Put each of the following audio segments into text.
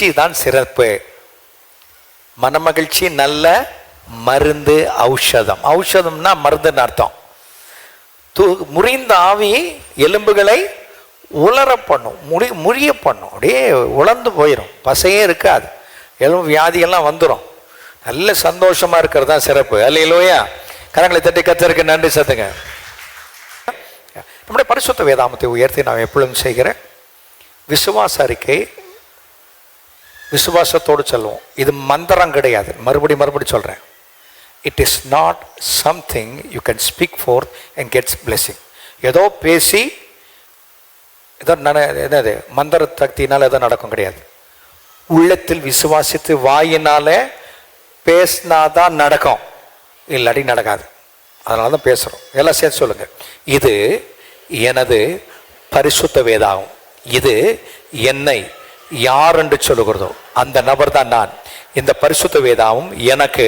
மகிழ்ச்சி தான் சிறப்பு. மனமகிழ்ச்சி நல்ல மருந்து, ஔஷதம். ஔஷதம்னா மருந்துன்னு அர்த்தம். முறிந்த ஆவி எலும்புகளை உலர பண்ணும், முறிய பண்ணும், அப்படியே உலர்ந்து போயிடும், பசையே இருக்காது, எலும்பு வியாதியெல்லாம் வந்துடும். நல்ல சந்தோஷமா இருக்கிறது தான் சிறப்பு. அல்லேலூயா. கரங்களை தட்டி கர்த்தருக்கு நன்றி சத்துங்க. நம்முடைய பரிசுத்த வேதாமத்தை உயர்த்தி நான் எப்பொழுதும் செய்கிறேன். விசுவாச அறிக்கை விசுவாசத்தோடு சொல்லுவோம். இது மந்திரம் கிடையாது. மறுபடி சொல்கிறேன். It is not something you can speak fourth and gets blessing. ஏதோ பேசி ஏதோ என்னது மந்திர சக்தினால் ஏதோ நடக்கும் கிடையாது. உள்ளத்தில் விசுவாசித்து வாயினால பேசினாதான் நடக்கும், இல்லாட்டி நடக்காது. அதனால தான் பேசுகிறோம். எல்லாம் சேர்த்து சொல்லுங்க. இது எனது பரிசுத்த வேதாகும். இது என்னை யார் என்று சொல்லுகிறதோ அந்த நபர் தான் நான். இந்த பரிசுத்த வேதாவும் எனக்கு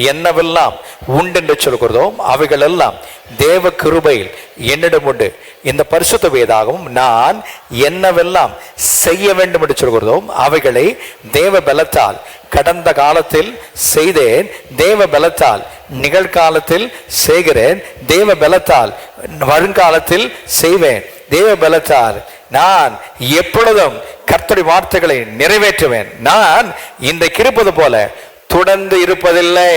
என்னவெல்லாம் உண்டு என்று சொல்கிறதோ அவைகள் எல்லாம் தேவ கிருபையில் என்னிடம் உண்டு. இந்த பரிசுத்த வேதாகவும் நான் என்னவெல்லாம் செய்ய வேண்டும் என்று சொல்கிறதோ அவைகளை தேவ பலத்தால் கடந்த காலத்தில் செய்தேன், தேவ பலத்தால் நிகழ்காலத்தில் செய்கிறேன், தேவ பலத்தால் வருங்காலத்தில் செய்வேன், தேவ பலத்தால் நான் எப்பொழுதும் கர்த்தருடைய வார்த்தைகளை நிறைவேற்றுவேன். நான் இன்றைக்கு இருப்பது போல தொடர்ந்து இருப்பதில்லை.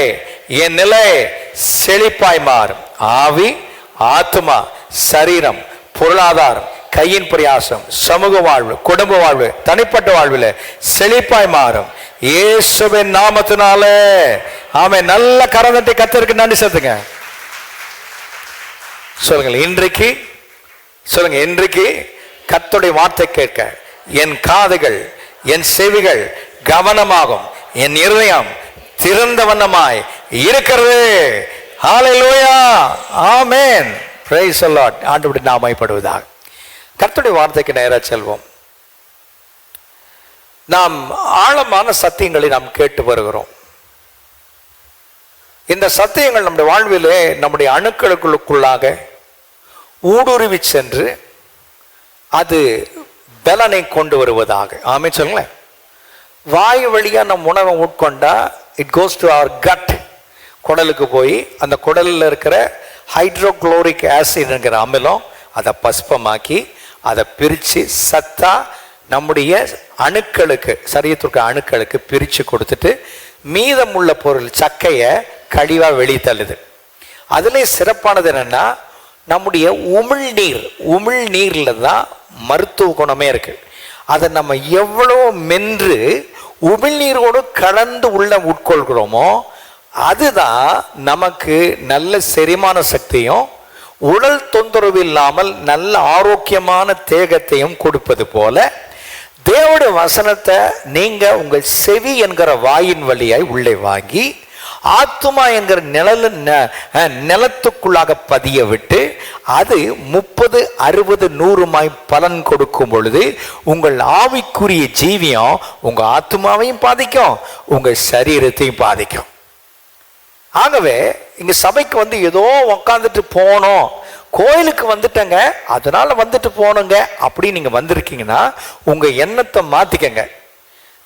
என் நிலை செழிப்பாய் மாறும். ஆவி, ஆத்மா, சரீரம், பொருளாதாரம், கையின் பிரயாசம், சமூக வாழ்வு, குடும்ப வாழ்வு, தனிப்பட்ட வாழ்வில் செழிப்பாய் மாறும் இயேசுவின் நாமத்தினாலே. ஆமென். நல்ல கரந்தட்டை கர்த்தருக்கு நன்றி செலுத்துங்க. சொல்லுங்கள். இன்றைக்கு சொல்லுங்க. இன்றைக்கு கர்த்தருடைய வார்த்தை கேட்க என் காதுகள், என் செவிகள் கவனமாகும், என் இருதயம் திறந்த வண்ணமாய் இருக்கிறது. Hallelujah. Amen. Praise the lord. ஆண்டவருடைய நாமம் மகிமைப்படுவதாக. கர்த்தருடைய வார்த்தைக்கு நேரா செல்வோம். நாம் ஆழமான சத்தியங்களை நாம் கேட்டு வருகிறோம். இந்த சத்தியங்கள் நம்முடைய வாழ்விலே நம்முடைய அணுக்களுக்குள்ளாக ஊடுருவி சென்று அது பலனை கொண்டு வருவதாக. ஆமென் சொல்லுங்களேன். வாயு வழியா நம் உணவை உட்கொண்டா it goes to our gut. குடலுக்கு போய் அந்த குடலில் இருக்கிற ஹைட்ரோக்ளோரிக் ஆசிட்ங்கிற அமிலம் அதை பஸ்பமாக்கி அதை பிரித்து சத்தா நம்முடைய அணுக்களுக்கு, சரீரத்திற்கு அணுக்களுக்கு பிரித்து கொடுத்துட்டு மீதமுள்ள பொருள் சக்கையை கழிவாக வெளியே தள்ளுது. அதுல சிறப்பானது என்னன்னா நம்முடைய உமிழ்நீரில் தான் மருத்துவ குணமே இருக்கு. அதை நம்ம எவ்வளோ மென்று உமிழ்நீரோடு கலந்து உள்ள உட்கொள்கிறோமோ அதுதான் நமக்கு நல்ல செரிமான சக்தியும் உடல் தொந்தரவு இல்லாமல் நல்ல ஆரோக்கியமான தேகத்தையும் கொடுப்பது போல தேவனுடைய வசனத்தை நீங்க உங்கள் செவி என்கிற வாயின் வழியாய் உள்ளே வாங்கி ஆத்துமா என்கிற நிலத்துக்குள்ளாக பதிய விட்டு அது 30, 60, 100 பலன் கொடுக்கும் பொழுது உங்கள் ஆவிக்குரிய ஜீவியம் உங்க ஆத்துமாவையும் பாதிக்கும், உங்க சரீரத்தையும் பாதிக்கும். ஆகவே இங்க சபைக்கு வந்து ஏதோ உக்காந்துட்டு போனோம், கோயிலுக்கு வந்துட்டங்க அதனால வந்துட்டு போனோங்க அப்படின்னு நீங்க வந்திருக்கீங்கன்னா உங்க எண்ணத்தை மாத்திக்கங்க.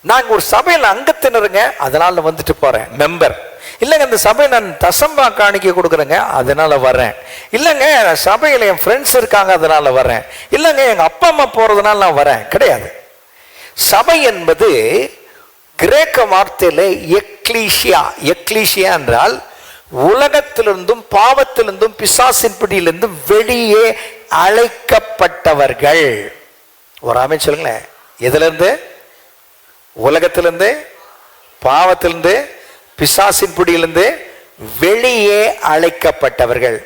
நாங்க ஒரு சபையில் அங்கத்தினருங்க அதனால வந்துட்டு போறேன், மெம்பர் இல்லைங்க. இந்த சபையில் நான் தசம்பா காணிக்க கொடுக்குறேங்க அதனால வர்றேன், இல்லைங்க சபையில் என் ஃப்ரெண்ட்ஸ் இருக்காங்க அதனால வர்றேன், இல்லைங்க எங்க அப்பா அம்மா போறதுனால நான் வரேன். கிடையாது. சபை என்பது கிரேக்க வார்த்தையில எக்லீசியா. எக்லீசியா என்றால் உலகத்திலிருந்தும் பாவத்திலிருந்தும் பிசாசின் பிடியிலிருந்தும் வெளியே அழைக்கப்பட்டவர்கள். ஒரு ஆமென் சொல்லுங்களேன். எதுல இருந்து? உலகத்திலிருந்து, பாவத்திலிருந்து, பிசாசின் பிடியிலிருந்து வெளியே அழைக்கப்பட்டவர்கள்.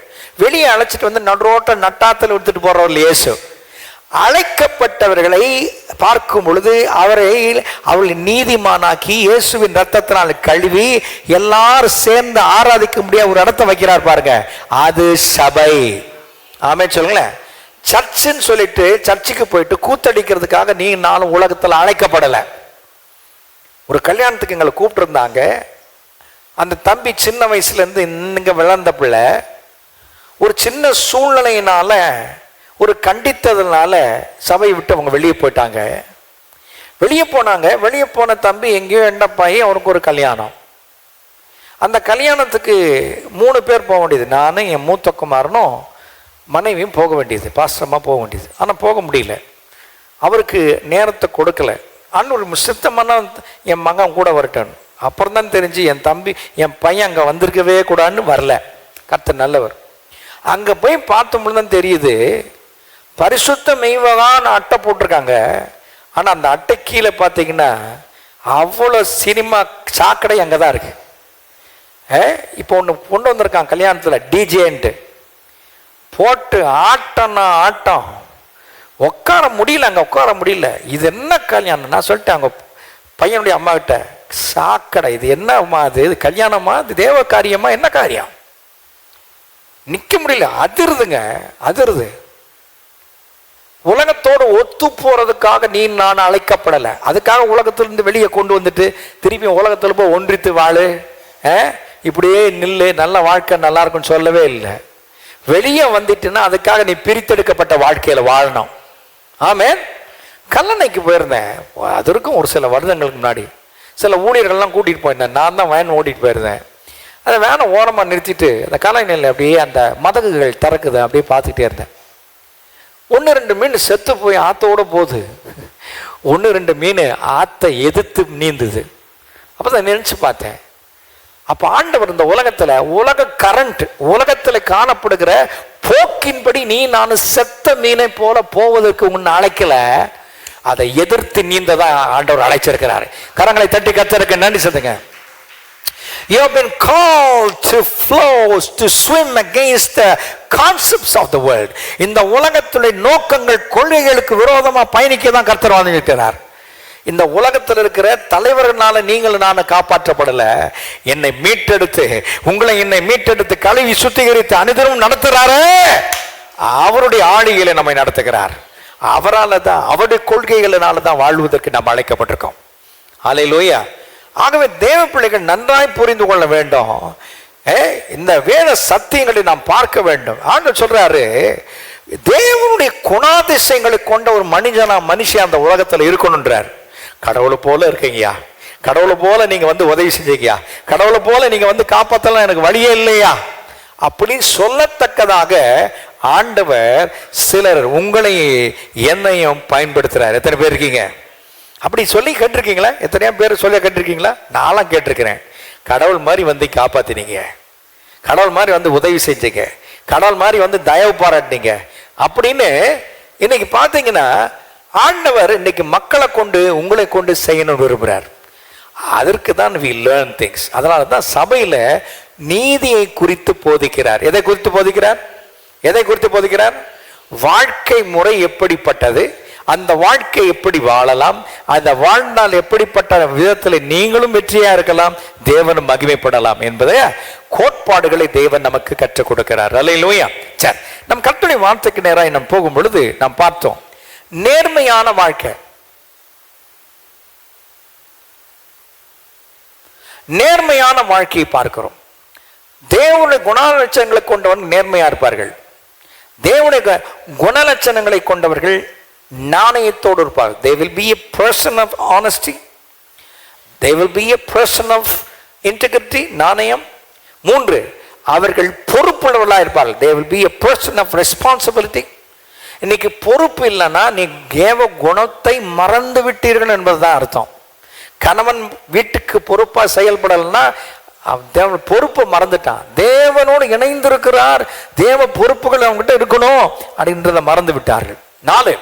வெளியே அழைச்சிட்டு வந்து நடுரோட்ட நட்டாத்தில் எடுத்துட்டு போறவர் இயேசு. அழைக்கப்பட்டவர்களை பார்க்கும் பொழுது அவர்களை நீதிமானாக்கி இயேசுவின் ரத்தத்தினால் கழுவி எல்லாரும் சேர்ந்து ஆராதிக்க முடியாத ஒரு இடத்தை வைக்கிறார் பாருங்க, அது சபை. ஆமென் சொல்லுங்களேன். சர்ச்சுன்னு சொல்லிட்டு சர்ச்சுக்கு போயிட்டு கூத்தடிக்கிறதுக்காக நீ நானும் உலகத்தில் அழைக்கப்படலை. ஒரு கல்யாணத்துக்கு எங்களை கூப்பிட்டு இருந்தாங்க. அந்த தம்பி சின்ன வயசுல இருந்து இங்க விளந்த பிள்ளை ஒரு சின்ன சூழ்நிலையினால ஒரு கண்டித்ததுனால சபையை விட்டு அவங்க வெளியே போயிட்டாங்க. வெளியே போனாங்க. வெளியே போன தம்பி எங்கேயோ எண்டப்பாயி அவருக்கு ஒரு கல்யாணம். அந்த கல்யாணத்துக்கு 3 பேர் போக வேண்டியது. நானும் என் மூத்த குமாரனும் மனைவியும் போக வேண்டியது, பாஸ்டமாக போக வேண்டியது. ஆனால் போக முடியல, அவருக்கு நேரத்தை கொடுக்கல. அண்ணன் சித்தமான என் மகன் கூட வரட்டும். அப்புறம் தான் தெரிஞ்சு என் தம்பி என் பையன் அங்கே வந்திருக்கவே கூடாதுன்னு வரல. கர்த்தர் நல்லவர். அங்கே போய் பார்த்தோம்னு தான் தெரியுது, பரிசுத்த மெய்வகான்னு அட்டை போட்டிருக்காங்க. ஆனால் அந்த அட்டை கீழே பார்த்தீங்கன்னா அவ்வளோ சினிமா சாக்கடை அங்கே தான் இருக்கு. இப்போ ஒன்று கொண்டு வந்திருக்கான் கல்யாணத்தில், டிஜேன்ட்டு போட்டு ஆட்டம்னா ஆட்டம், உட்கார முடியல, அங்கே உட்கார முடியல. இது என்ன கல்யாணம்? நான் சொல்லிட்டேன் அவங்க பையனுடைய அம்மா கிட்ட, சாக்கடை இது என்னம்மா, இது கல்யாணமா, இது தேவ காரியமா, என்ன காரியம்? நிற்க முடியல, அதிருதுங்க, அதிருது. உலகத்தோடு ஒத்து போறதுக்காக நீ நான் அழைக்கப்படலை. அதுக்காக உலகத்திலிருந்து வெளியே கொண்டு வந்துட்டு திருப்பி உலகத்தில் போய் ஒன்றித்து வாழு, இப்படியே நில்லு, நல்ல வாழ்க்கை நல்லா இருக்குன்னு சொல்லவே இல்லை. வெளியே வந்துட்டுன்னா அதுக்காக நீ பிரித்தெடுக்கப்பட்ட வாழ்க்கையில் வாழணும். ஆமென். கல்லணைக்கு போயிருந்தேன், அதற்கும் ஒரு சில வருடங்களுக்கு முன்னாடி. சில ஊழியர்கள்லாம் கூட்டிகிட்டு போயிருந்தேன். நான் தான் வேன் ஓட்டிகிட்டு போயிருந்தேன். அதை வேனை ஓரமாக நிறுத்திட்டு அந்த கல்லணையில் அப்படியே அந்த மதகுகள் திறக்குது, அப்படியே பார்த்துக்கிட்டே இருந்தேன். 1-2 மீன் செத்து போய் ஆற்றோட போகுது. 1-2 மீன் ஆற்றை எதிர்த்து நீந்துது. அப்போ தான் நினச்சி பார்த்தேன், அப்போ ஆண்டவர் இந்த உலகத்தில், உலக கரண்ட், உலகத்தில் காணப்படுகிற போக்கின்படி நீ நான் செத்த மீனை போல போவதற்கு முன்ன அழைக்கல, அதை எதிர்த்து நீந்ததான் ஆண்டவர் அழைச்சிருக்கிறாரு. கரங்களை தட்டி கர்த்தருக்கு நன்றி சொல்லுங்க. You have been called to flow, to swim against the concepts of the world. இந்த உலகத்துடைய நோக்கங்கள், கொள்கைகளுக்கு விரோதமாக பயணிக்க தான் கர்த்தர் வந்திருக்கிறார். இந்த உலகத்தில் இருக்கிற தலைவர்களால நீங்கள் நான் காப்பாற்றப்படலை. என்னை மீட்டெடுத்து, உங்களை என்னை மீட்டெடுத்து கழுவி சுத்திகரித்து அனுதினமும் நடத்துகிறாரு. அவருடைய ஆளுகையில நம்மை நடத்துகிறார். அவரால் தான், அவருடைய கொள்கைகளினால தான் வாழ்வதற்கு நாம் அழைக்கப்பட்டிருக்கோம். ஹல்லேலூயா. ஆகவே தேவ பிள்ளைகள் நன்றாய் புரிந்து கொள்ள வேண்டும். இந்த வேத சத்தியங்களை நாம் பார்க்க வேண்டும். ஆண்டவர் சொல்றாரு, தேவனுடைய குணாதிசயங்களை கொண்ட ஒரு மனுஷன் அந்த உலகத்தில் இருக்கணும்ன்றார். கடவுளை போல இருக்கீங்கயா, கடவுளை போல நீங்க வந்து உதவி செஞ்சீங்கயா, கடவுளை போல நீங்க வந்து காப்பாத்தலாம், எனக்கு வழியே இல்லையா அப்படின்னு சொல்லத்தக்கதாக ஆண்டவர் சிலர் உங்களை என்னையும் பயன்படுத்துறார். எத்தனை பேர் இருக்கீங்க அப்படி சொல்லி கேட்டிருக்கீங்களா? எத்தனையோ பேர் சொல்ல கேட்டிருக்கீங்களா? நான்லாம் கேட்டிருக்கிறேன். கடவுள் மாதிரி வந்து காப்பாத்தினீங்க, கடவுள் மாதிரி வந்து உதவி செஞ்சீங்க, கடவுள் மாதிரி வந்து தயவு பாராட்டினீங்க அப்படின்னு. இன்னைக்கு பார்த்தீங்கன்னா ஆண்டவர் இன்னைக்கு மக்களை கொண்டு, உங்களை கொண்டு செய்யணும்னு விரும்புகிறார். அதற்கு தான் we learn things. அதனால தான் சபையில் நீதியை குறித்து போதிக்கிறார். எதை குறித்து போதிக்கிறார்? எதை குறித்து போதிக்கிறார்? வாழ்க்கை முறை எப்படிப்பட்டது, அந்த வாழ்க்கை எப்படி வாழலாம், அந்த வாழ்ந்தால் எப்படிப்பட்ட விதத்தில் நீங்களும் வெற்றியா இருக்கலாம், தேவனும் மகிமைப்படலாம் என்பதை கோட்பாடுகளை தேவன் நமக்கு கற்றுக் கொடுக்கிறார். அல்லேலூயா. சரி, நம் கர்த்தருடைய வார்த்தைக்கு நேராக நாம் போகும் பொழுது நாம் பார்த்தோம் நேர்மையான வாழ்க்கை. நேர்மையான வாழ்க்கையை பார்க்கிறோம். தேவனுடைய குணலட்சணங்களை கொண்டவர்கள் நேர்மையா இருப்பார்கள். தேவனுடைய குணலட்சணங்களை கொண்டவர்கள் நாணயத்தோடு இருப்பார்கள். They will be a person of honesty. They will be a person of integrity. நாணயம். 3, அவர்கள் பொறுப்புள்ளவர்களாக இருப்பார்கள். They will be a person of responsibility. இன்னைக்கு பொறுப்பு இல்லைன்னா நீ தேவ குணத்தை மறந்து விட்டீர்கள் என்பதுதான் அர்த்தம். கணவன் வீட்டுக்கு பொறுப்பாக செயல்படலைன்னா தேவன் பொறுப்பை மறந்துட்டான். தேவனோடு இணைந்திருக்கிறார், தேவ பொறுப்புகள் அவங்ககிட்ட இருக்கணும் அப்படின்றத மறந்து விட்டார்கள். 4,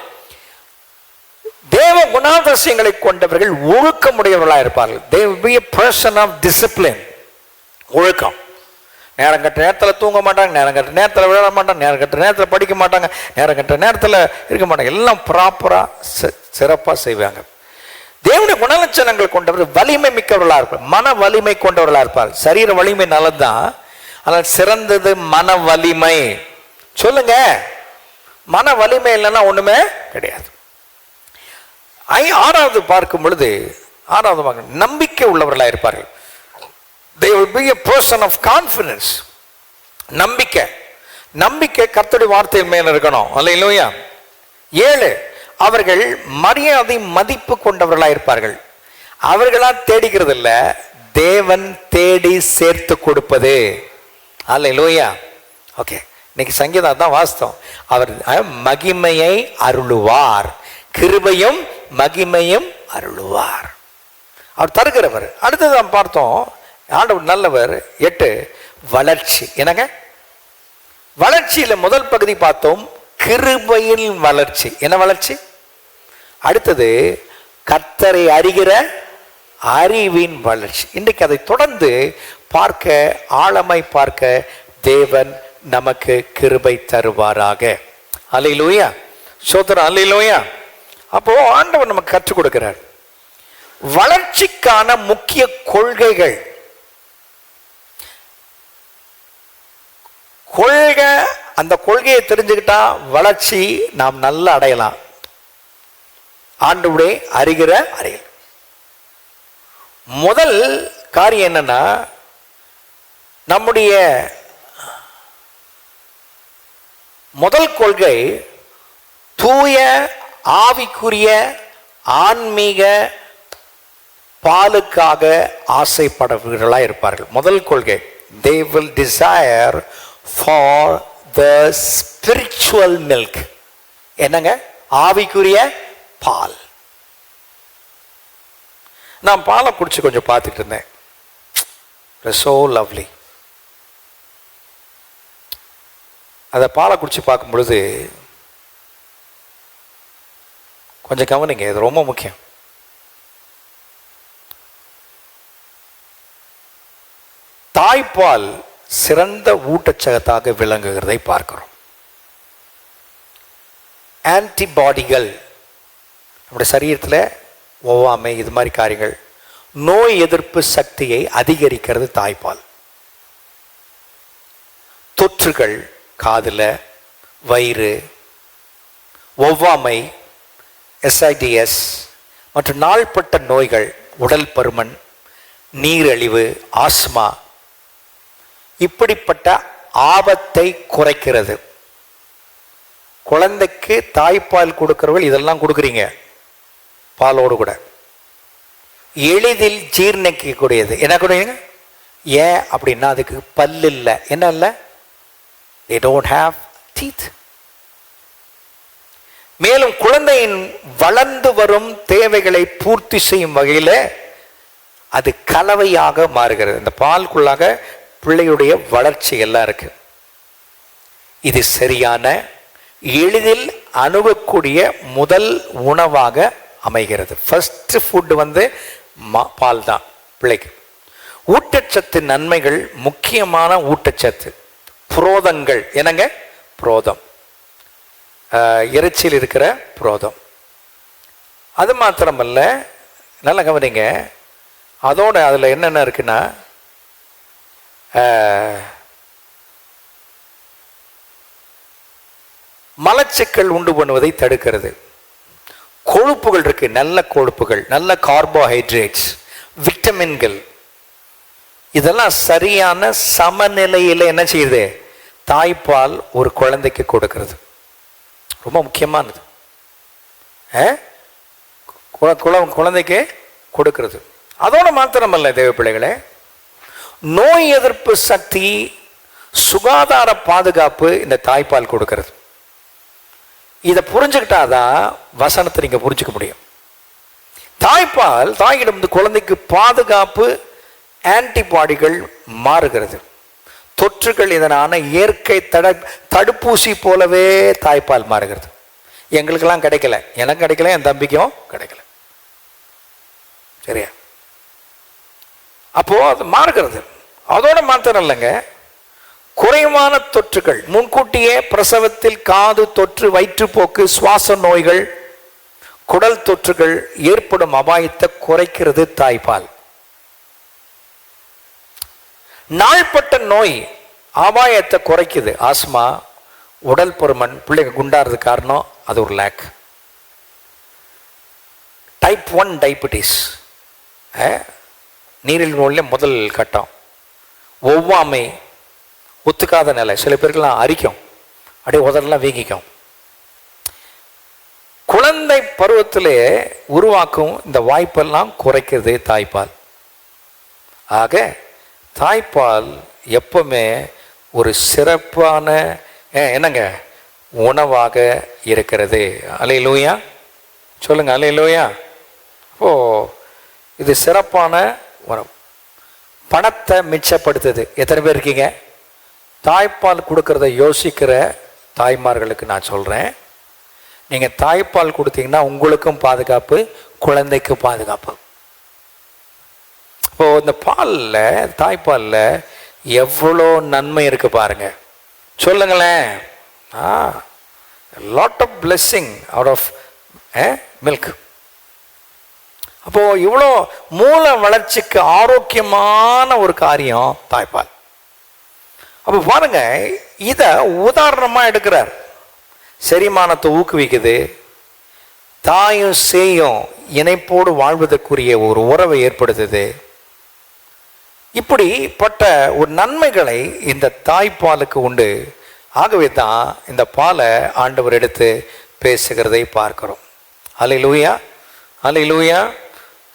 தேவ குணாதிசயங்களை கொண்டவர்கள் ஒழுக்கமுடையவர்களாக இருப்பார்கள். They will be a person of discipline. ஒழுக்கம். நேரம் கட்ட நேரத்தில் தூங்க மாட்டாங்க, நேரம் கட்ட நேரத்தில் விளையாட மாட்டாங்க, நேரம் கட்ட நேரத்தில் படிக்க மாட்டாங்க, நேரம் கட்ட நேரத்தில் இருக்க மாட்டாங்க. எல்லாம் ப்ராப்பராக சிறப்பாக செய்வாங்க. தேவனுடைய குணலட்சணங்கள் கொண்டவர்கள் வலிமை மிக்கவர்களாக இருப்பார், மன வலிமை கொண்டவர்களாக இருப்பார். சரீர வலிமை நல்லதுதான், ஆனால் சிறந்தது மன வலிமை. சொல்லுங்க, மன வலிமை இல்லைன்னா ஒண்ணுமே கிடையாது. 6வது பார்க்கும் பொழுது, 6வது நம்பிக்கை உள்ளவர்களாக இருப்பார்கள். They will be a person of confidence. நம்பிக்கை. நம்பிக்கை கர்த்தருடைய வார்த்தையின் மேல் இருக்கணும். அல்லேலூயா. 7, அவர்கள் மரியாதை மதிப்பு கொண்டவர்களாக இருப்பார்கள். அவர்களா தேடிக்கிறது இல்ல, தேவன் தேடி சேர்த்து கொடுப்பது. அல்லேலூயா. ஓகே, இன்னைக்கு சங்கீதம் தான் வாஸ்தவம். அவர் மகிமையை அருளுவார், கிருபையும் மகிமையும் அருளுவார். அவர் தருகிறவர். அடுத்தது நாம் பார்த்தோம், ஆண்டவர் நல்லவர். 8 வளர்ச்சி. என்னங்க வளர்ச்சியில முதல் பகுதி பார்த்தோம், கிருபையில் வளர்ச்சி. என்ன வளர்ச்சி? அடுத்தது கர்த்தரை அறிகிற அறிவின் வளர்ச்சி. இன்றைக்கு அதை தொடர்ந்து பார்க்க, ஆழமாய் பார்க்க தேவன் நமக்கு கிருபை தருவாராக. அல்லேலூயா, சோதரன், அல்லேலூயா. அப்போ ஆண்டவர் நமக்கு கற்றுக் கொடுக்கிறார் வளர்ச்சிக்கான முக்கிய கொள்கைகள். கொள்கை, அந்த கொள்கையை தெரிஞ்சுக்கிட்டா வளர்ச்சி நாம் நல்லா அடையலாம். ஆண்டவரை அறிகிற அறியல். முதல் காரியம் என்னன்னா, நம்முடைய முதல் கொள்கை தூய ஆவிக்குரிய ஆன்மீக பாலுக்காக ஆசைப்படுபவர்களாக இருப்பார்கள். முதல் கொள்கை, they will desire for the spiritual milk. என்னங்க? ஆவிக்குரிய பால். நான் பாலை குடிச்சு கொஞ்சம் பார்த்துட்டு இருந்தேன். so lovely. அதை பாலை குடிச்சு பார்க்கும் பொழுது கொஞ்சம் கவனிங்க, இது ரொம்ப முக்கியம். தாய்ப்பால் சிறந்த ஊட்டச்சத்தாக விளங்குகிறதை பார்க்கிறோம். ஆன்டிபாடிகள் நம்முடைய சரீரத்தில், ஒவ்வாமை, இது மாதிரி காரியங்கள், நோய் எதிர்ப்பு சக்தியை அதிகரிக்கிறது தாய்ப்பால். தொற்றுகள், காதில், வயிறு, ஒவ்வாமை, SIDS மற்றும் நாள்பட்ட நோய்கள், உடல் பருமன், நீரிழிவு, ஆஸ்மா, இப்படிப்பட்ட ஆபத்தை குறைக்கிறது. குழந்தைக்கு தாய்ப்பால் கொடுக்கிறவர்கள் இதெல்லாம் கொடுக்குறீங்க, பாலோடு கூட. எளிதில் ஜீர்ணிக்கக்கூடியது. என்ன கொடுங்க? ஏன் அப்படின்னா அதுக்கு பல்லு இல்லை. என்ன இல்லை? they don't have teeth. மேலும் குழந்தையின் வளர்ந்து வரும் தேவைகளை பூர்த்தி செய்யும் வகையில் அது கலவையாக மாறுகிறது. இந்த பாலுக்குள்ளாக பிள்ளையுடைய வளர்ச்சி எல்லாம் இருக்கு. இது சரியான, எளிதில் அணுகக்கூடிய முதல் உணவாக அமைகிறது. ஃபர்ஸ்ட் ஃபுட் பால் தான் பிள்ளைக்கு. ஊட்டச்சத்து நன்மைகள், முக்கியமான ஊட்டச்சத்து புரோதங்கள். என்னங்க? புரோதம், இறைச்சியில் இருக்கிற புரோதம். அது மாத்திரமல்ல, நல்ல கவனிங்க, அதோட அதில் என்னென்ன இருக்குன்னா, மலச்சிக்கல் உண்டு பண்ணுவதை தடுக்கிறது. கொழுப்புகள் இருக்கு, நல்ல கொழுப்புகள், நல்ல கார்போஹைட்ரேட்ஸ், விட்டமின்கள், இதெல்லாம் சரியான சமநிலையில் என்ன செய்யுது? தாய்ப்பால் ஒரு குழந்தைக்கு கொடுக்கிறது. ரொம்ப முக்கியமானது. குழந்தைக்கு கொடுக்கிறது. அதோட மாத்திரமல்ல தேவ பிள்ளைகளே, நோய் எதிர்ப்பு சக்தி, சுகாதார பாதுகாப்பு இந்த தாய்ப்பால் கொடுக்கிறது. இதை புரிஞ்சுக்கிட்டாதான் வசனத்தை நீங்க புரிஞ்சுக்க முடியும். தாய்ப்பால் தாயிடம் குழந்தைக்கு பாதுகாப்பு, ஆன்டிபாடிகள் மாறுகிறது. தொற்றுகள் இதனான இயற்கை தடுப்பூசி போலவே தாய்ப்பால் மாறுகிறது. எங்களுக்கெல்லாம் கிடைக்கல, எனக்கு கிடைக்கல, என் தம்பிக்கும் கிடைக்கல. சரியா? அப்போ அது மாறுகிறது. அதோட மாத்திரம் இல்லைங்க, குறைவான தொற்றுகள், முன்கூட்டியே பிரசவத்தில் காது தொற்று, வயிற்றுப்போக்கு, சுவாச நோய்கள், குடல் தொற்றுகள் ஏற்படும் அபாயத்தை குறைக்கிறது தாய்ப்பால். நாள்பட்ட நோய் அபாயத்தை குறைக்குது. ஆஸ்மா, உடல் பருமன், பிள்ளைங்க குண்டாறது காரணம் அது ஒரு லேக். டைப் 1 டயபிட்டிஸ், நீரிழிவு நோயில் முதல் கட்டம். ஒவ்வாமை, ஒத்துக்காத நிலை, சில பேருக்கெல்லாம் அரிக்கும், அப்படியே உதறெல்லாம் வீங்கிக்கும். குழந்தை குழந்தை பருவத்திலே உருவாக்கும் இந்த வாய்ப்பெல்லாம் குறைக்கிறது தாய்ப்பால். ஆக தாய்ப்பால் எப்பவுமே ஒரு சிறப்பான என்னங்க உணவாக இருக்கிறது. அல்லேலூயா சொல்லுங்க, அல்லேலூயா. ஓ, இது சிறப்பான உணவு. பணத்தை மிச்சப்படுத்துது. எத்தனை பேர் இருக்கீங்க தாய்ப்பால் கொடுக்கறத யோசிக்கிற தாய்மார்களுக்கு நான் சொல்கிறேன், நீங்கள் தாய்ப்பால் கொடுத்தீங்கன்னா உங்களுக்கும் பாதுகாப்பு, குழந்தைக்கும் பாதுகாப்பு. இப்போது இந்த பாலில், தாய்ப்பாலில் எவ்வளோ நன்மை இருக்கு பாருங்க. சொல்லுங்களேன். Lot of blessing out of milk. அப்போது இவ்வளோ மூல வளர்ச்சிக்கு ஆரோக்கியமான ஒரு காரியம் தாய்ப்பால். அப்போ பாருங்க, இதை உதாரணமாக எடுக்கிறார். செரிமானத்தை ஊக்குவிக்குது, தாயும் சேயும் இணைப்போடு வாழ்வதற்குரிய ஒரு உறவை ஏற்படுத்துது. இப்படிப்பட்ட ஒரு நன்மைகளை இந்த தாய்ப்பாலுக்கு உண்டு. ஆகவே தான் இந்த பாலை ஆண்டவர் எடுத்து பேசுகிறதை பார்க்கிறோம். அல்லேலூயா, அல்லேலூயா.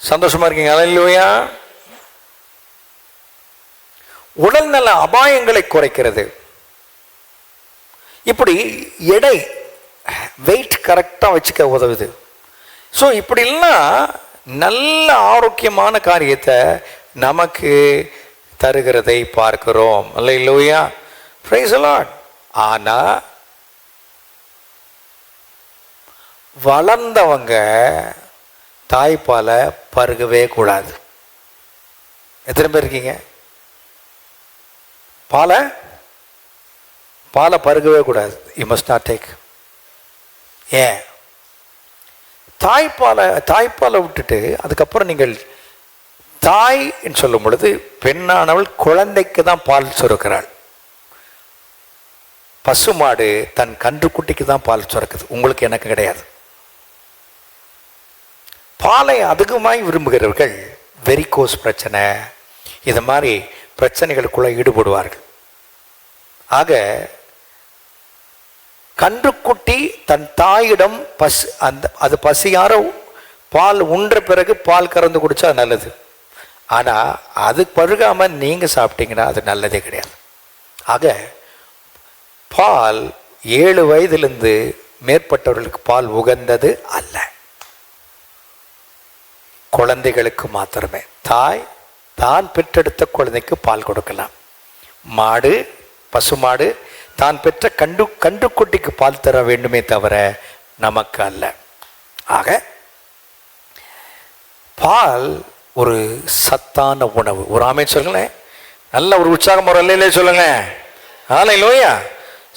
சந்தோஷமா இருக்கீங்க? அல்லேலூயா. உடல்நல அபாயங்களை குறைக்கிறது. இப்படி எடை, வெயிட் கரெக்டாக வச்சுக்க உதவுது. ஸோ இப்படிலாம் நல்ல ஆரோக்கியமான காரியத்தை நமக்கு தருகிறதை பார்க்கிறோம். அல்லேலூயா, பிரைஸ் தி லார்ட். ஆனால் வளர்ந்தவங்க தாய்ப்பாலை பருகவே கூடாது. எத்தனை பேர் இருக்கீங்க பாலை பருகவே கூடாது? You must not take. ஏன்? தாய்ப்பாலை விட்டுட்டு அதுக்கப்புறம் நீங்கள் தாய் என்று சொல்லும் பொழுது பெண்ணானவள் குழந்தைக்கு தான் பால் சுரக்கிறாள். பசுமாடு தன் கன்றுக்குட்டிக்கு தான் பால் சுரக்குது, உங்களுக்கு எனக்கு கிடையாது. பாலை அதிகமாய் விரும்புகிறவர்கள் வெரிகோஸ் பிரச்சனை, இது மாதிரி பிரச்சனைகளுக்குள்ள ஈடுபடுவார்கள். ஆக கன்றுக்குட்டி தன் தாயிடம் அது பசியார பால் உண்ற பிறகு பால் கறந்து குடிச்சா நல்லது. ஆனால் அது பருகாமல் நீங்கள் சாப்பிட்டீங்கன்னா அது நல்லதே கிடையாது. ஆக பால் 7 வயதிலிருந்து மேற்பட்டவர்களுக்கு பால் உகந்தது அல்ல, குழந்தைகளுக்கு மாத்திரமே. தாய் தான் பெற்றெடுத்த குழந்தைக்கு பால் கொடுக்கலாம். மாடு, பசுமாடு தான் பெற்ற கன்றுக்குட்டிக்கு பால் தர வேண்டுமே தவிர நமக்கு அல்ல. ஆக பால் ஒரு சத்தான உணவு. ஒரு ஆமென் சொல்லுங்களேன். நல்ல ஒரு உற்சாகம் ஒரு அல்லையிலே சொல்லுங்க. அல்லேலூயா.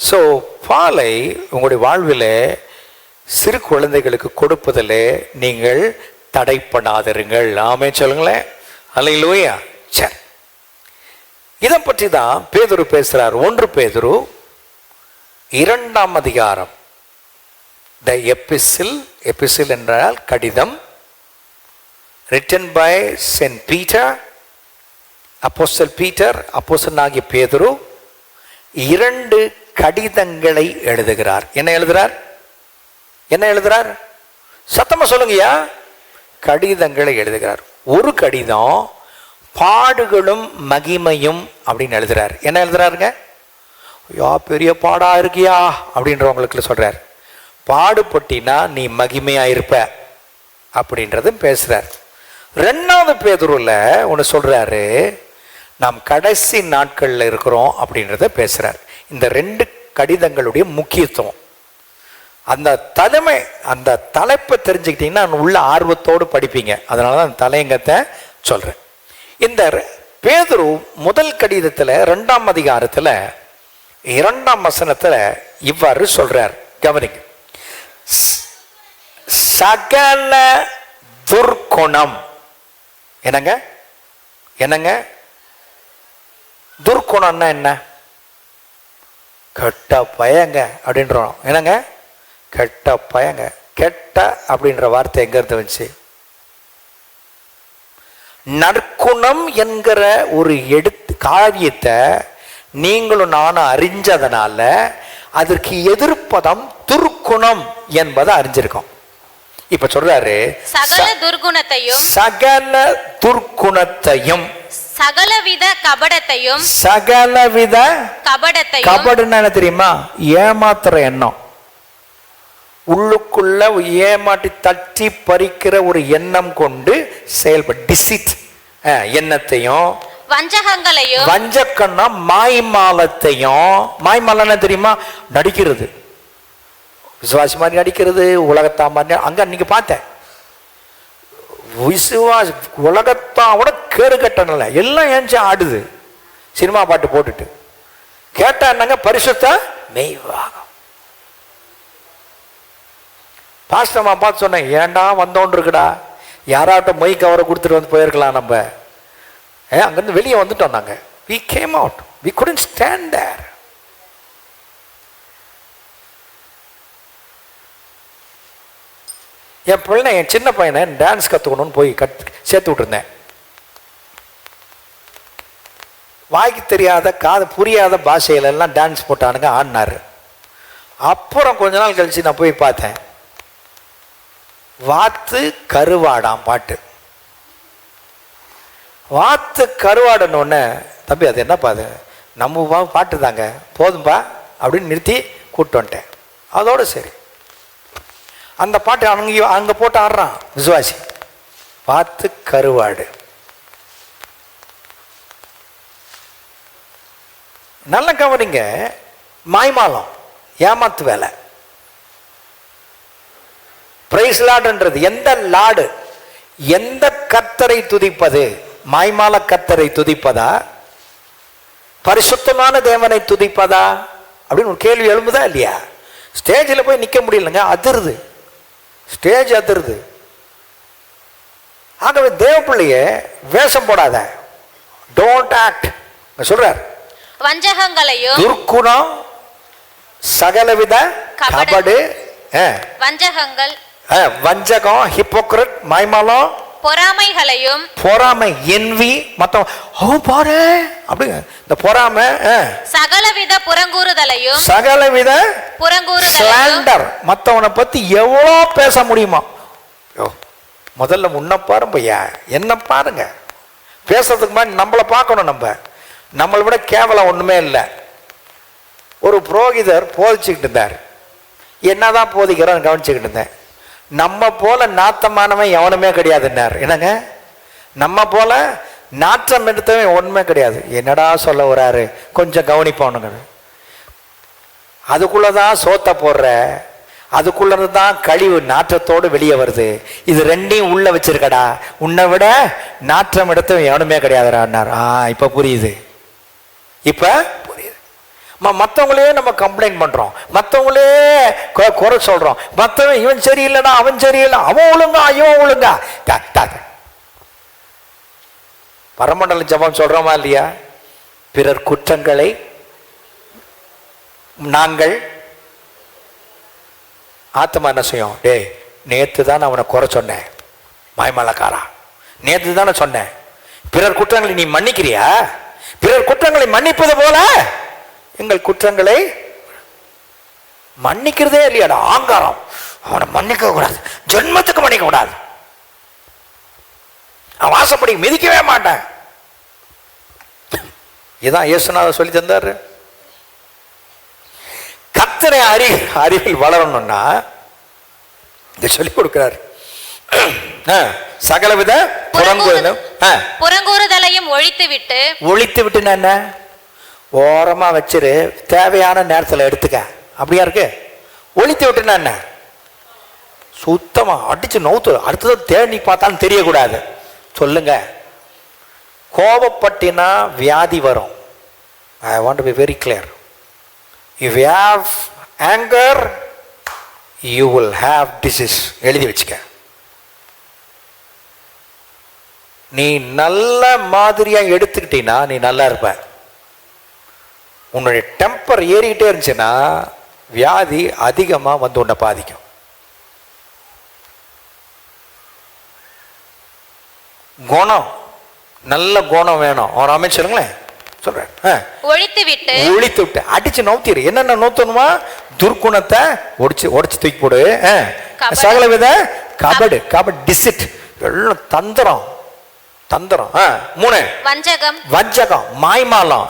ஸோ பாலை உங்களுடைய வாழ்வில் சிறு குழந்தைகளுக்கு கொடுப்பதில் நீங்கள் தடைப்படாதிருங்கள். ஆமென் சொல்லுங்களேன். அல்லேலூயா. சரி, இதை பற்றி தான் பேதுரு பேசுகிறார். 1 பேதுரு 2ஆம் அதிகாரம். த எபிசில் என்றால் கடிதம், written by Saint Peter, அப்போஸ்தலன் பீட்டர், அப்போஸ்தலன் ஆகிய பேதுரு 2 கடிதங்களை எழுதுகிறார். என்ன எழுதுகிறார்? சத்தமா சொல்லுங்கய்யா. கடிதங்களை எழுதுகிறார். ஒரு கடிதம் பாடுகளும் மகிமையும் அப்படின்னு எழுதுறார். என்ன எழுதுறாருங்க? ஐயா பெரிய பாடா இருக்கியா அப்படின்றவங்களுக்கு சொல்றார். பாடுபட்டினா நீ மகிமையா இருப்ப அப்படின்றதும் பேசுறார். 2வது பேதுருல ஒன்று சொல்றாரு, நாம் கடைசி நாட்களில் இருக்கிறோம் அப்படின்றத பேசுறார். இந்த 2 கடிதங்களுடைய முக்கியத்துவம், அந்த தலைப்பை தெரிஞ்சுக்கிட்டீங்கன்னா உள்ள ஆர்வத்தோடு படிப்பீங்க. அதனால தான் அந்த தலையங்கத்தை சொல்றேன். இந்த பேதுரு முதல் கடிதத்தில் 2ஆம் அதிகாரத்தில் 2ஆம் வசனத்தில் இவ்வாறு சொல்றார். கவனிங்க. சகல துர்க்குணம். என்னங்க துர்க்குணம்னா என்ன? கெட்ட பயங்க அப்படின்றோம். என்னங்க கெட்ட பயங்க? கெட்ட அப்படின்ற வார்த்தை எங்க இருந்து வந்துச்சு? நற்குணம் என்கிற ஒரு காரியத்தை நீங்களும் நானும் அறிஞ்சதனால அதற்கு எதிர்ப்பதம் துர்க்குணம் என்பதை அறிஞ்சிருக்கோம். இப்ப சொல்றாரு சகல துர்குணத்தையும் சகல துர்க்குணத்தையும் சகலவித கபடத்தையும் சகலவித கபடத்தையும். கபடுன்னு என்ன தெரியுமா? ஏமாத்துற எண்ணம், உள்ளுக்குள்ள ஏமாட்டி தட்டி பறிக்கிற ஒரு எண்ணம் கொண்டு செயல்பட டிசிட் எண்ணத்தையும், வஞ்சகங்களையும், வஞ்சக்கண்ணா மாய்மாலத்தையும். மாய்மாலன்னா தெரியுமா? நடிக்கிறது, விசுவாசி மாதிரி நடிக்கிறது, உலகத்தா மாதிரி. அங்க நீங்க பார்த்தேன் விசுவாசி உலகத்தாவோட கேடு கட்டணல எல்லாம் ஏஞ்சி ஆடுது சினிமா பாட்டு போட்டுட்டு. கேட்டா என்னங்க? பரிசுத்த மெய்வாகம். பாஸ்டமா பார்த்து சொன்னேன், ஏன்டா வந்தோன்னு இருக்குடா, யாராட்ட மொய் கவரை கொடுத்துட்டு வந்து போயிருக்கலாம் நம்ம. அங்கிருந்து வெளியே வந்துட்டோம் நாங்க. we came out, we couldn't stand there. என் பிள்ளை, என் சின்ன பையனை டான்ஸ் கற்றுக்கணும்னு போய் சேர்த்து விட்டுருந்தேன். வாய்க்கு தெரியாத காது புரியாத பாஷையில எல்லாம் டான்ஸ் போட்டானுங்க, ஆடினாரு. அப்புறம் கொஞ்ச நாள் கழிச்சு நான் போய் பார்த்தேன், வாத்து கருவாடாம் பாட்டு. வாத்து கருவாடனோடனே, தம்பி அது என்னப்பா அது? நம்ம பாட்டு தாங்க, போதும்பா அப்படின்னு நிறுத்தி கூப்பிட்டு வந்துட்டேன். அதோட சரி, அந்த பாட்டு அங்க போட்டு ஆடுறான் விசுவாசி. வாத்து கருவாடு. நல்ல கவனிங்க, மாய்மாலம், ஏமாத்து வேலை. பிரைஸ் லார்டுன்றது எந்த லார்டு, எந்த கர்த்தரை துதிப்பது? மாய்மால கர்த்தரை துதிப்பதா, பரிசுத்தமான தேவனை துதிப்பதா அப்படின்னு ஒரு கேள்வி எழும்புதா இல்லையா? ஸ்டேஜில் போய் நிற்க முடியலங்க, அதிருது, ஸ்டேஜ் அதிருது. ஆகவே தேவ பிள்ளைய வேஷம் போடாத, டோன்ட் ஆக்ட் சொல்றார். வஞ்சகங்களையும், துர்க்குணம், சகலவித கபடு, வஞ்சகங்கள், வஞ்சகம், ஹிப்போக்ரட், மாய்மாலம், பொறாமைகளையும், பொறாமை, என்வி, மத்தவங்க பாரு அப்படி இந்த பொறாமை, சகலவித புறங்கூறுதலையும், சகலவித புறங்கூறுதலையும், மத்தவனை பத்தி எவ்வளோ பேச முடியுமா? முதல்ல முன்ன பாருங்க பையா, என்ன பாருங்க. பேசுறதுக்கு மாதிரி நம்மளை பார்க்கணும். நம்மளை விட கேவலம் ஒண்ணுமே இல்லை. ஒரு புரோகிதர் போதிச்சுக்கிட்டு இருந்தார். என்னதான் போதிக்கிறான்னு கவனிச்சுக்கிட்டு இருந்தேன். நம்ம போல நாத்தமானவன் எவனுமே கிடையாதுன்னார். என்னங்க, நம்ம போல நாற்றம் எடுத்தவன் ஒண்ணுமே கிடையாது. என்னடா சொல்ல வராரு, கொஞ்சம் கவனிப்போனுங்க. அதுக்குள்ளதான் சோத்த போடுற, அதுக்குள்ளதான் கழிவு நாற்றத்தோடு வெளியே வருது. இது ரெண்டையும் உள்ள வச்சிருக்கடா, உன்னை விட நாற்றம் எடுத்தவன் எவனுமே கிடையாதுறான்னார். இப்ப புரியுது, இப்ப புரியுது. மற்றவங்களே நம்ம கம்ப்ளைண்ட் பண்றோம், மற்றவங்களே குறை சொல்றோம். மற்றவன் இவன் சரியில்லைடா, அவன் சரியில்லை, அவன் ஒழுங்கா, இவன் ஒழுங்கா. பரமண்டல ஜபம் சொல்றோமா இல்லையா? பிறர் குற்றங்களை நாங்கள் ஆத்மா என்ன செய்யும்? டேய், நேத்து தான் அவனை குறை சொன்னேன், மாய்மலக்காரா, நேத்து தானே சொன்னேன். பிறர் குற்றங்களை நீ மன்னிக்கிறியா? பிறர் குற்றங்களை மன்னிப்பது போல எங்கள் குற்றங்களை மன்னிக்கிறதே இல்லையாடா. ஆங்காரம், அவனை மன்னிக்க கூடாது, ஜென்மத்துக்கு மன்னிக்க கூடாது, அவன் வாசப்படி மிதிக்கவே மாட்டேன். இதான் இயேசுநாதர் சொல்லி தந்தாரு. கர்த்தரை அறிவில் வளரணும்னா இதை சொல்லி கொடுக்கிறார். சகலவித புறங்கூறுதலையும் ஒழித்து விட்டு என்ன ஓரமா வச்சிரு, தேவையான நேரத்தில் எடுத்துக்க. அப்படியா இருக்கு? ஒழித்து விட்டுனா என்ன? சுத்தமா அடிச்சு நவுத்து, அடுத்தது தேடி பார்த்தாலும் தெரியக்கூடாது. சொல்லுங்க, கோபப்பட்டினா வியாதி வரும். I want to be very clear. If you have anger you will have disease. எழுதி வச்சுக்க. நீ நல்ல மாதிரியா எடுத்துக்கிட்டீங்கன்னா நீ நல்லா இருப்ப. உன்னுடைய டெம்பர் ஏறிக்கிட்டே இருந்துச்சுன்னா வியாதி அதிகமா வந்து உன்னை பாதிக்கும். குணம், நல்ல குணம் வேணும். அவன் அமைச்சருங்களேன் சொல்றேன், ஒழித்து விட்டு அடிச்சு நோத்திரு. என்னென்ன நோத்தணுமா? துர்க்குணத்தை உடைச்சு தூக்கி போடு, சகலவித கபடு கபடு டிசிட் எல்லாம் தந்திரம் தந்திரம். 3 வஞ்சகம் வஞ்சகம் மாய்மாலம்,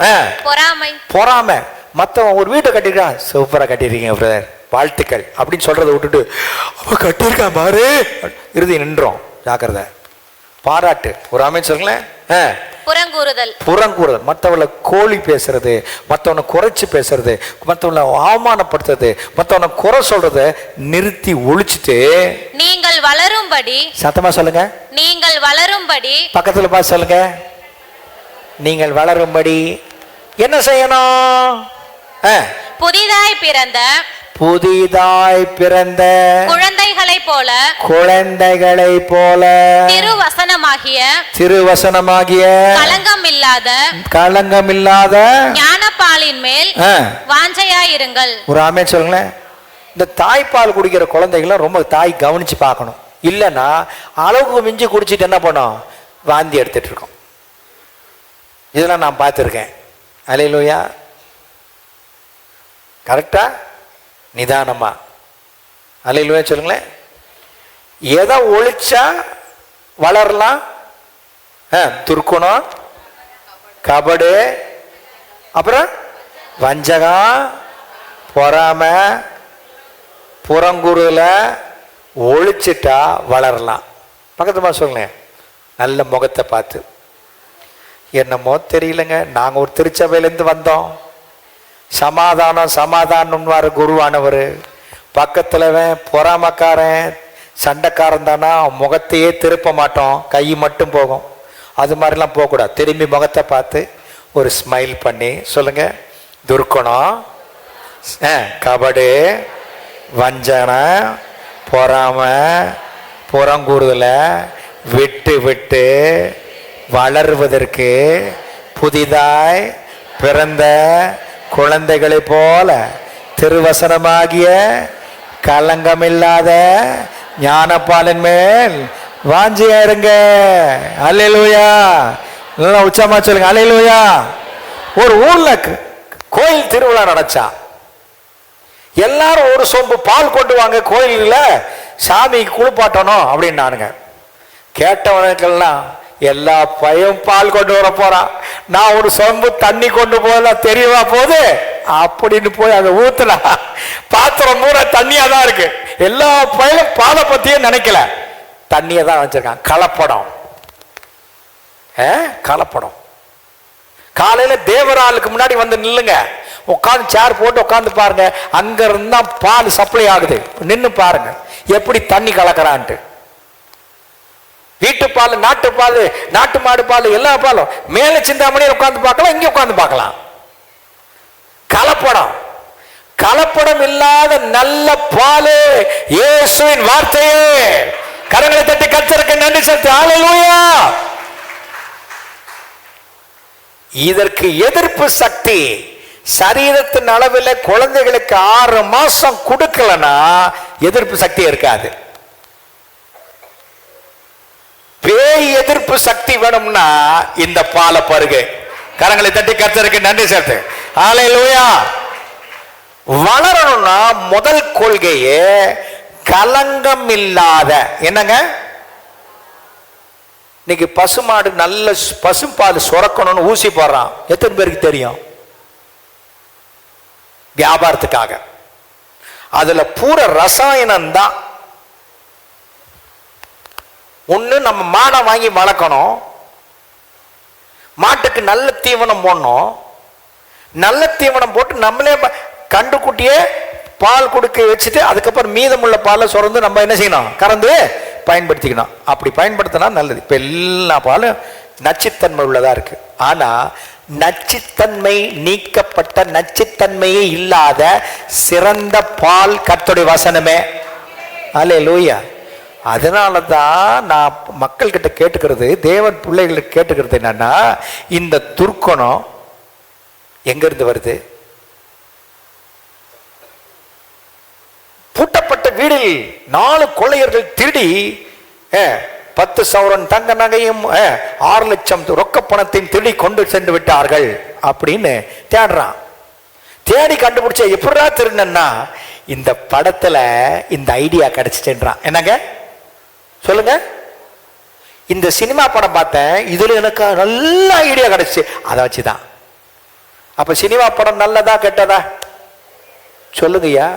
பொறாமை. மத்தவன் ஒரு வீட்டை கட்டிருக்கான், சூப்பரா கட்டிருக்கீங்க பிரதர் வாழ்த்துக்கள் அப்படின்னு சொல்றதை விட்டுட்டு அவ கட்டிருக்கான் பாரு இறுதி நின்றோம். ஜாக்கிரதை. பாராட்டு ஒரு அமைச்சருங்களேன். புறங்கூறுதல் மற்றவளை கோழி பேசுறது, மற்றவனை குறைச்சு பேசுறது, மற்றவனை அவமானப்படுத்துறது, மற்றவனை குறை சொல்றத நிறுத்தி ஒழிச்சுட்டு நீங்கள் வளரும்படி, சத்தமா சொல்லுங்க, நீங்கள் வளரும்படி, பக்கத்துல பார்த்து சொல்லுங்க, நீங்கள் வளரும்படி என்ன செய்யணும்? புதிதாய் பிறந்த குழந்தைகளை போல திருவசனமாகிய களங்கமில்லாத ஞானப்பாலின் மேல் வாஞ்சையாயிருங்கள். ஒரு ஆமென் சொல்லுங்களேன். இந்த தாய்ப்பால் குடிக்கிற குழந்தைகளை ரொம்ப தாய் கவனிச்சு பார்க்கணும். இல்லைன்னா அளவுக்கு மிஞ்சி குடிச்சிட்டு என்ன பண்ணோம், வாந்தி எடுத்துட்டு இருக்கோம். இதெல்லாம் நான் பார்த்துருக்கேன். அல்லேலூயா. கரெக்டா நிதானமா அல்லேலூயா சொல்லுங்களேன். எதை ஒழிச்சா வளரலாம்? துர்க்குணம், கபடு, அப்புறம் வஞ்சகம், பொறாமை, புறங்குறுல ஒழிச்சிட்டா வளரலாம். பக்கத்துமா சொல்லுங்களேன். நல்ல முகத்தை பார்த்து, என்னமோ தெரியலங்க, நாங்கள் ஒரு திருச்சபையிலேருந்து வந்தோம், சமாதானம்வார் குருவானவர், பக்கத்தில் பொறாமக்காரன் சண்டைக்காரன் தானா, முகத்தையே திருப்ப மாட்டோம், கை மட்டும் போகும். அது மாதிரிலாம் போகக்கூடாது. திரும்பி முகத்தை பார்த்து ஒரு ஸ்மைல் பண்ணி சொல்லுங்க, துர்க்குணம், கபடு, வஞ்சனை, பொறாமை, புறங்கூறுதலை விட்டு வளருவதற்கு புதிதாய் பிறந்த குழந்தைகளை போல திருவசனமாகிய களங்கமில்லாத ஞானப்பாலின் மேல் வாஞ்சியா இருங்க. அல்லேலூயா. உச்சமா சொல்லுங்க அல்லேலூயா. ஒரு ஊர்ல கோயில் திருவிழா நடச்சா, எல்லாரும் ஒரு சொம்பு பால் கொண்டு வாங்க, கோயில்ல சாமிக்கு குளிப்பாட்டணும் அப்படின்னானுங்க. கேட்டவனுக்கெல்லாம் எல்லா பையன் பால் கொண்டு வர போறான், நான் ஒரு சொம்பு தண்ணி கொண்டு போகல தெரியவா போகுது அப்படின்னு போய் அதை ஊத்துல பாத்திரம் பூரா தண்ணியா தான் இருக்கு. எல்லா பையனும் பாலை பத்தியே நினைக்கல, தண்ணியை தான் வச்சிருக்கான். கலப்படம், கலப்படம். காலையில தேவராளுக்கு முன்னாடி வந்து நில்லுங்க, உட்காந்து சேர் போட்டு உட்காந்து பாருங்க, அங்க இருந்தா பால் சப்ளை ஆகுது, நின்று பாருங்க எப்படி தண்ணி கலக்கிறான்ட்டு. வீட்டு பால், நாட்டு பால், நாட்டு மாடு பால், எல்லா பாலும் மேல சிந்தாமணியில் உட்கார்ந்து பார்க்கலாம், இங்க உட்கார்ந்து பார்க்கலாம். கலப்படம். கலப்படம் இல்லாத நல்ல பால் இயேசுவின் வார்த்தையே. கரங்களை தட்டி கர்த்தருக்கு நன்றி செலுத்து. ஹல்லேலூயா. இதற்கு எதிர்ப்பு சக்தி சரீரத்தின் அளவில் குழந்தைகளுக்கு 6 மாசம் கொடுக்கலன்னா எதிர்ப்பு சக்தி இருக்காது. பேய் எதிர்ப்பு சக்தி வேணும்னா இந்த பாலை பருகு. கரங்களை தட்டி கர்த்தருக்கு நன்றி செலுத்து. ஹல்லேலூயா. வளரணும்னா முதல் கொள்கையே கலங்கம் இல்லாத. என்னங்க, இன்னைக்கு பசுமாடு நல்ல பசும்பால் சுரக்கணும்னு ஊசி போடுறான். எத்தனை பேருக்கு தெரியும்? வியாபாரத்துக்காக. அதுல பூரா ரசாயனம் தான். ஒண்ணு நம்ம மாடை வாங்கி வளர்க்கணும், மாட்டுக்கு நல்ல தீவனம் போடணும், நல்ல தீவனம் போட்டு நம்மளே கண்டுக்குட்டியே பால் கொடுக்க வச்சுட்டு அதுக்கப்புறம் மீதமுள்ள பாலை சுரந்து நம்ம என்ன செய்யணும், கறந்து பயன்படுத்திக்கணும். அப்படி பயன்படுத்தினா நல்லது. இப்ப எல்லா பாலும் நச்சுத்தன்மை உள்ளதா இருக்கு. ஆனா நச்சுத்தன்மை நீக்கப்பட்ட, நச்சுத்தன்மையே இல்லாத சிறந்த பால் கர்த்தருடைய வசனமே. அல்லேலூயா. அதனால தான் நான் மக்கள் கிட்ட கேட்டுக்கிறது, தேவன் பிள்ளைகளுக்கு கேட்டுக்கிறது என்னன்னா, இந்த துர்க்குணம் எங்க இருந்து வருது? பூட்டப்பட்ட வீடில் 4 கொள்ளையர்கள் திருடி 10 சவரன் தங்க நகையும் 6 லட்சம் ரொக்க பணத்தையும் திருடி கொண்டு சென்று விட்டார்கள் அப்படின்னு தேடுறான். தேடி கண்டுபிடிச்ச எப்படா திருடனா, இந்த படத்துல இந்த ஐடியா கிடைச்சிட்டேன்றான். என்னங்க சொல்லுங்க? இந்த சினிமா படம் பார்த்தேன், இதுல எனக்கு நல்ல ஐடியா கிடைச்சு, அதை வச்சுதான். அப்ப சினிமா படம் நல்லதா கெட்டதா சொல்லுங்கய்யா?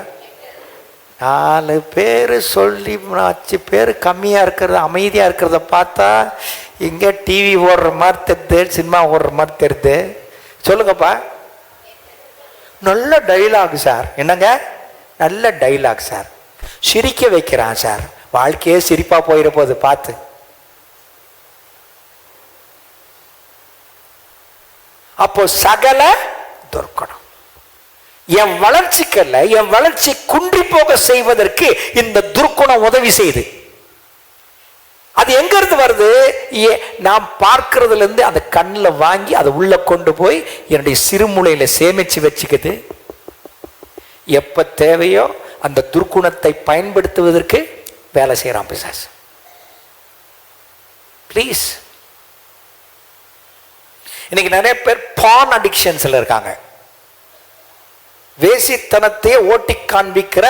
4 பேர் சொல்லி 5 பேர் கம்மியா இருக்கிறது, அமைதியா இருக்கிறத பார்த்தா இங்க டிவி ஓடுற மாதிரி தெரியுது, சினிமா ஓடுற மாதிரி தெரியுது. சொல்லுங்கப்பா. நல்ல டைலாக் சார். என்னங்க? நல்ல டைலாக் சார். சிரிக்க வைக்கிறான் சார். வாழ்க்கையே சிரிப்பா போயிட போகுது பார்த்து. அப்போ சகல துர்க்குணம் என் வளர்ச்சிக்கல்ல, என் வளர்ச்சி குன்றி போக செய்வதற்கு இந்த துர்க்குணம் உதவி செய்து. அது எங்க இருந்து வருது? நாம் பார்க்கறதுல இருந்து அந்த கண்ணில் வாங்கி அதை உள்ள கொண்டு போய் என்னுடைய சிறுமுளையில சேமிச்சு வச்சுக்குது. எப்ப தேவையோ அந்த துர்க்குணத்தை பயன்படுத்துவதற்கு வேலை செய்யறான் பிசாசு. ப்ளீஸ். இன்னைக்கு நிறைய பேர் பான் அடிக்ஷன்ஸ்ல இருக்காங்க. வேசித்தனத்தையே ஓட்டி காண்பிக்கிற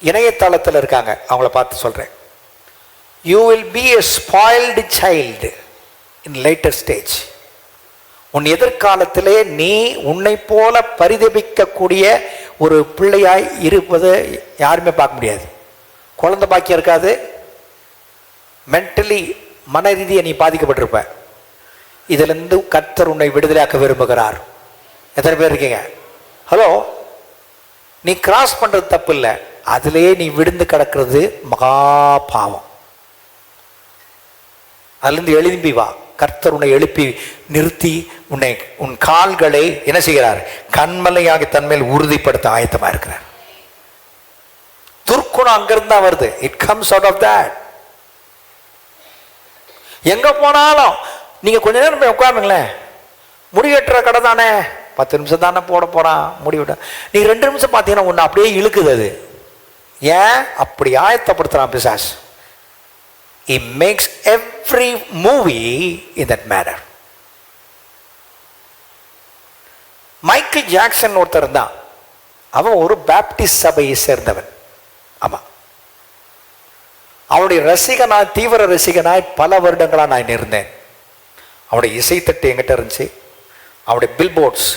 இணையதளத்தில் இருக்காங்க. அவங்கள பார்த்து சொல்றேன், you will be a spoiled child in later stage. உன் எதிர்காலத்திலே நீ உன்னை போல பரிதபிக்கக்கூடிய ஒரு பிள்ளையாய் இருப்பதை யாருமே பார்க்க முடியாது. குழந்தை பாக்கியம் இருக்காது. மென்டலி மன ரீதியை நீ பாதிக்கப்பட்டிருப்ப. இதிலிருந்து கர்த்தர் உன்னை விடுதலையாக்க விரும்புகிறார். எத்தனை பேர் இருக்கீங்க? ஹலோ, நீ கிராஸ் பண்றது தப்பு இல்லை, அதிலேயே நீ விழுந்து கிடக்கிறது மகா பாவம். அதிலிருந்து எழும்பி வா. கர்த்தர் உன்னை எழுப்பி நிறுத்தி உன் கால்களை என்ன செய்கிறார்? கண்மலையாக தன்மேல் உறுதிப்படுத்த ஆயத்தமா இருக்கிறார். துர்க்குணம் அங்கிருந்து தான் வருது. It comes out of that. எங்க போனாலும் நீங்க கொஞ்ச நேரம் போய் உட்காருங்களேன். முடிவெட்டுற கடை தானே, 10 நிமிஷம் தானே போட போறான் முடிவிட்ட. நீங்க 2 நிமிஷம் பார்த்தீங்கன்னா ஒன்று அப்படியே இழுக்குது. அது ஏன் அப்படி ஆயத்தப்படுத்துறான் பிசாஸ்? He makes every movie in that manner. Michael Jackson ஒருத்தர் தான். அவன் ஒரு பேப்டிஸ்ட் சபையை சேர்ந்தவன். ஆமா, அவனுடைய ரசிகனாய், தீவிர ரசிகனாய் பல வருடங்களா நான் இருந்தேன். அவனுடைய இசைத்தட்டு என்கிட்ட இருந்துச்சு. அவனுடைய பில்போர்ட்ஸ்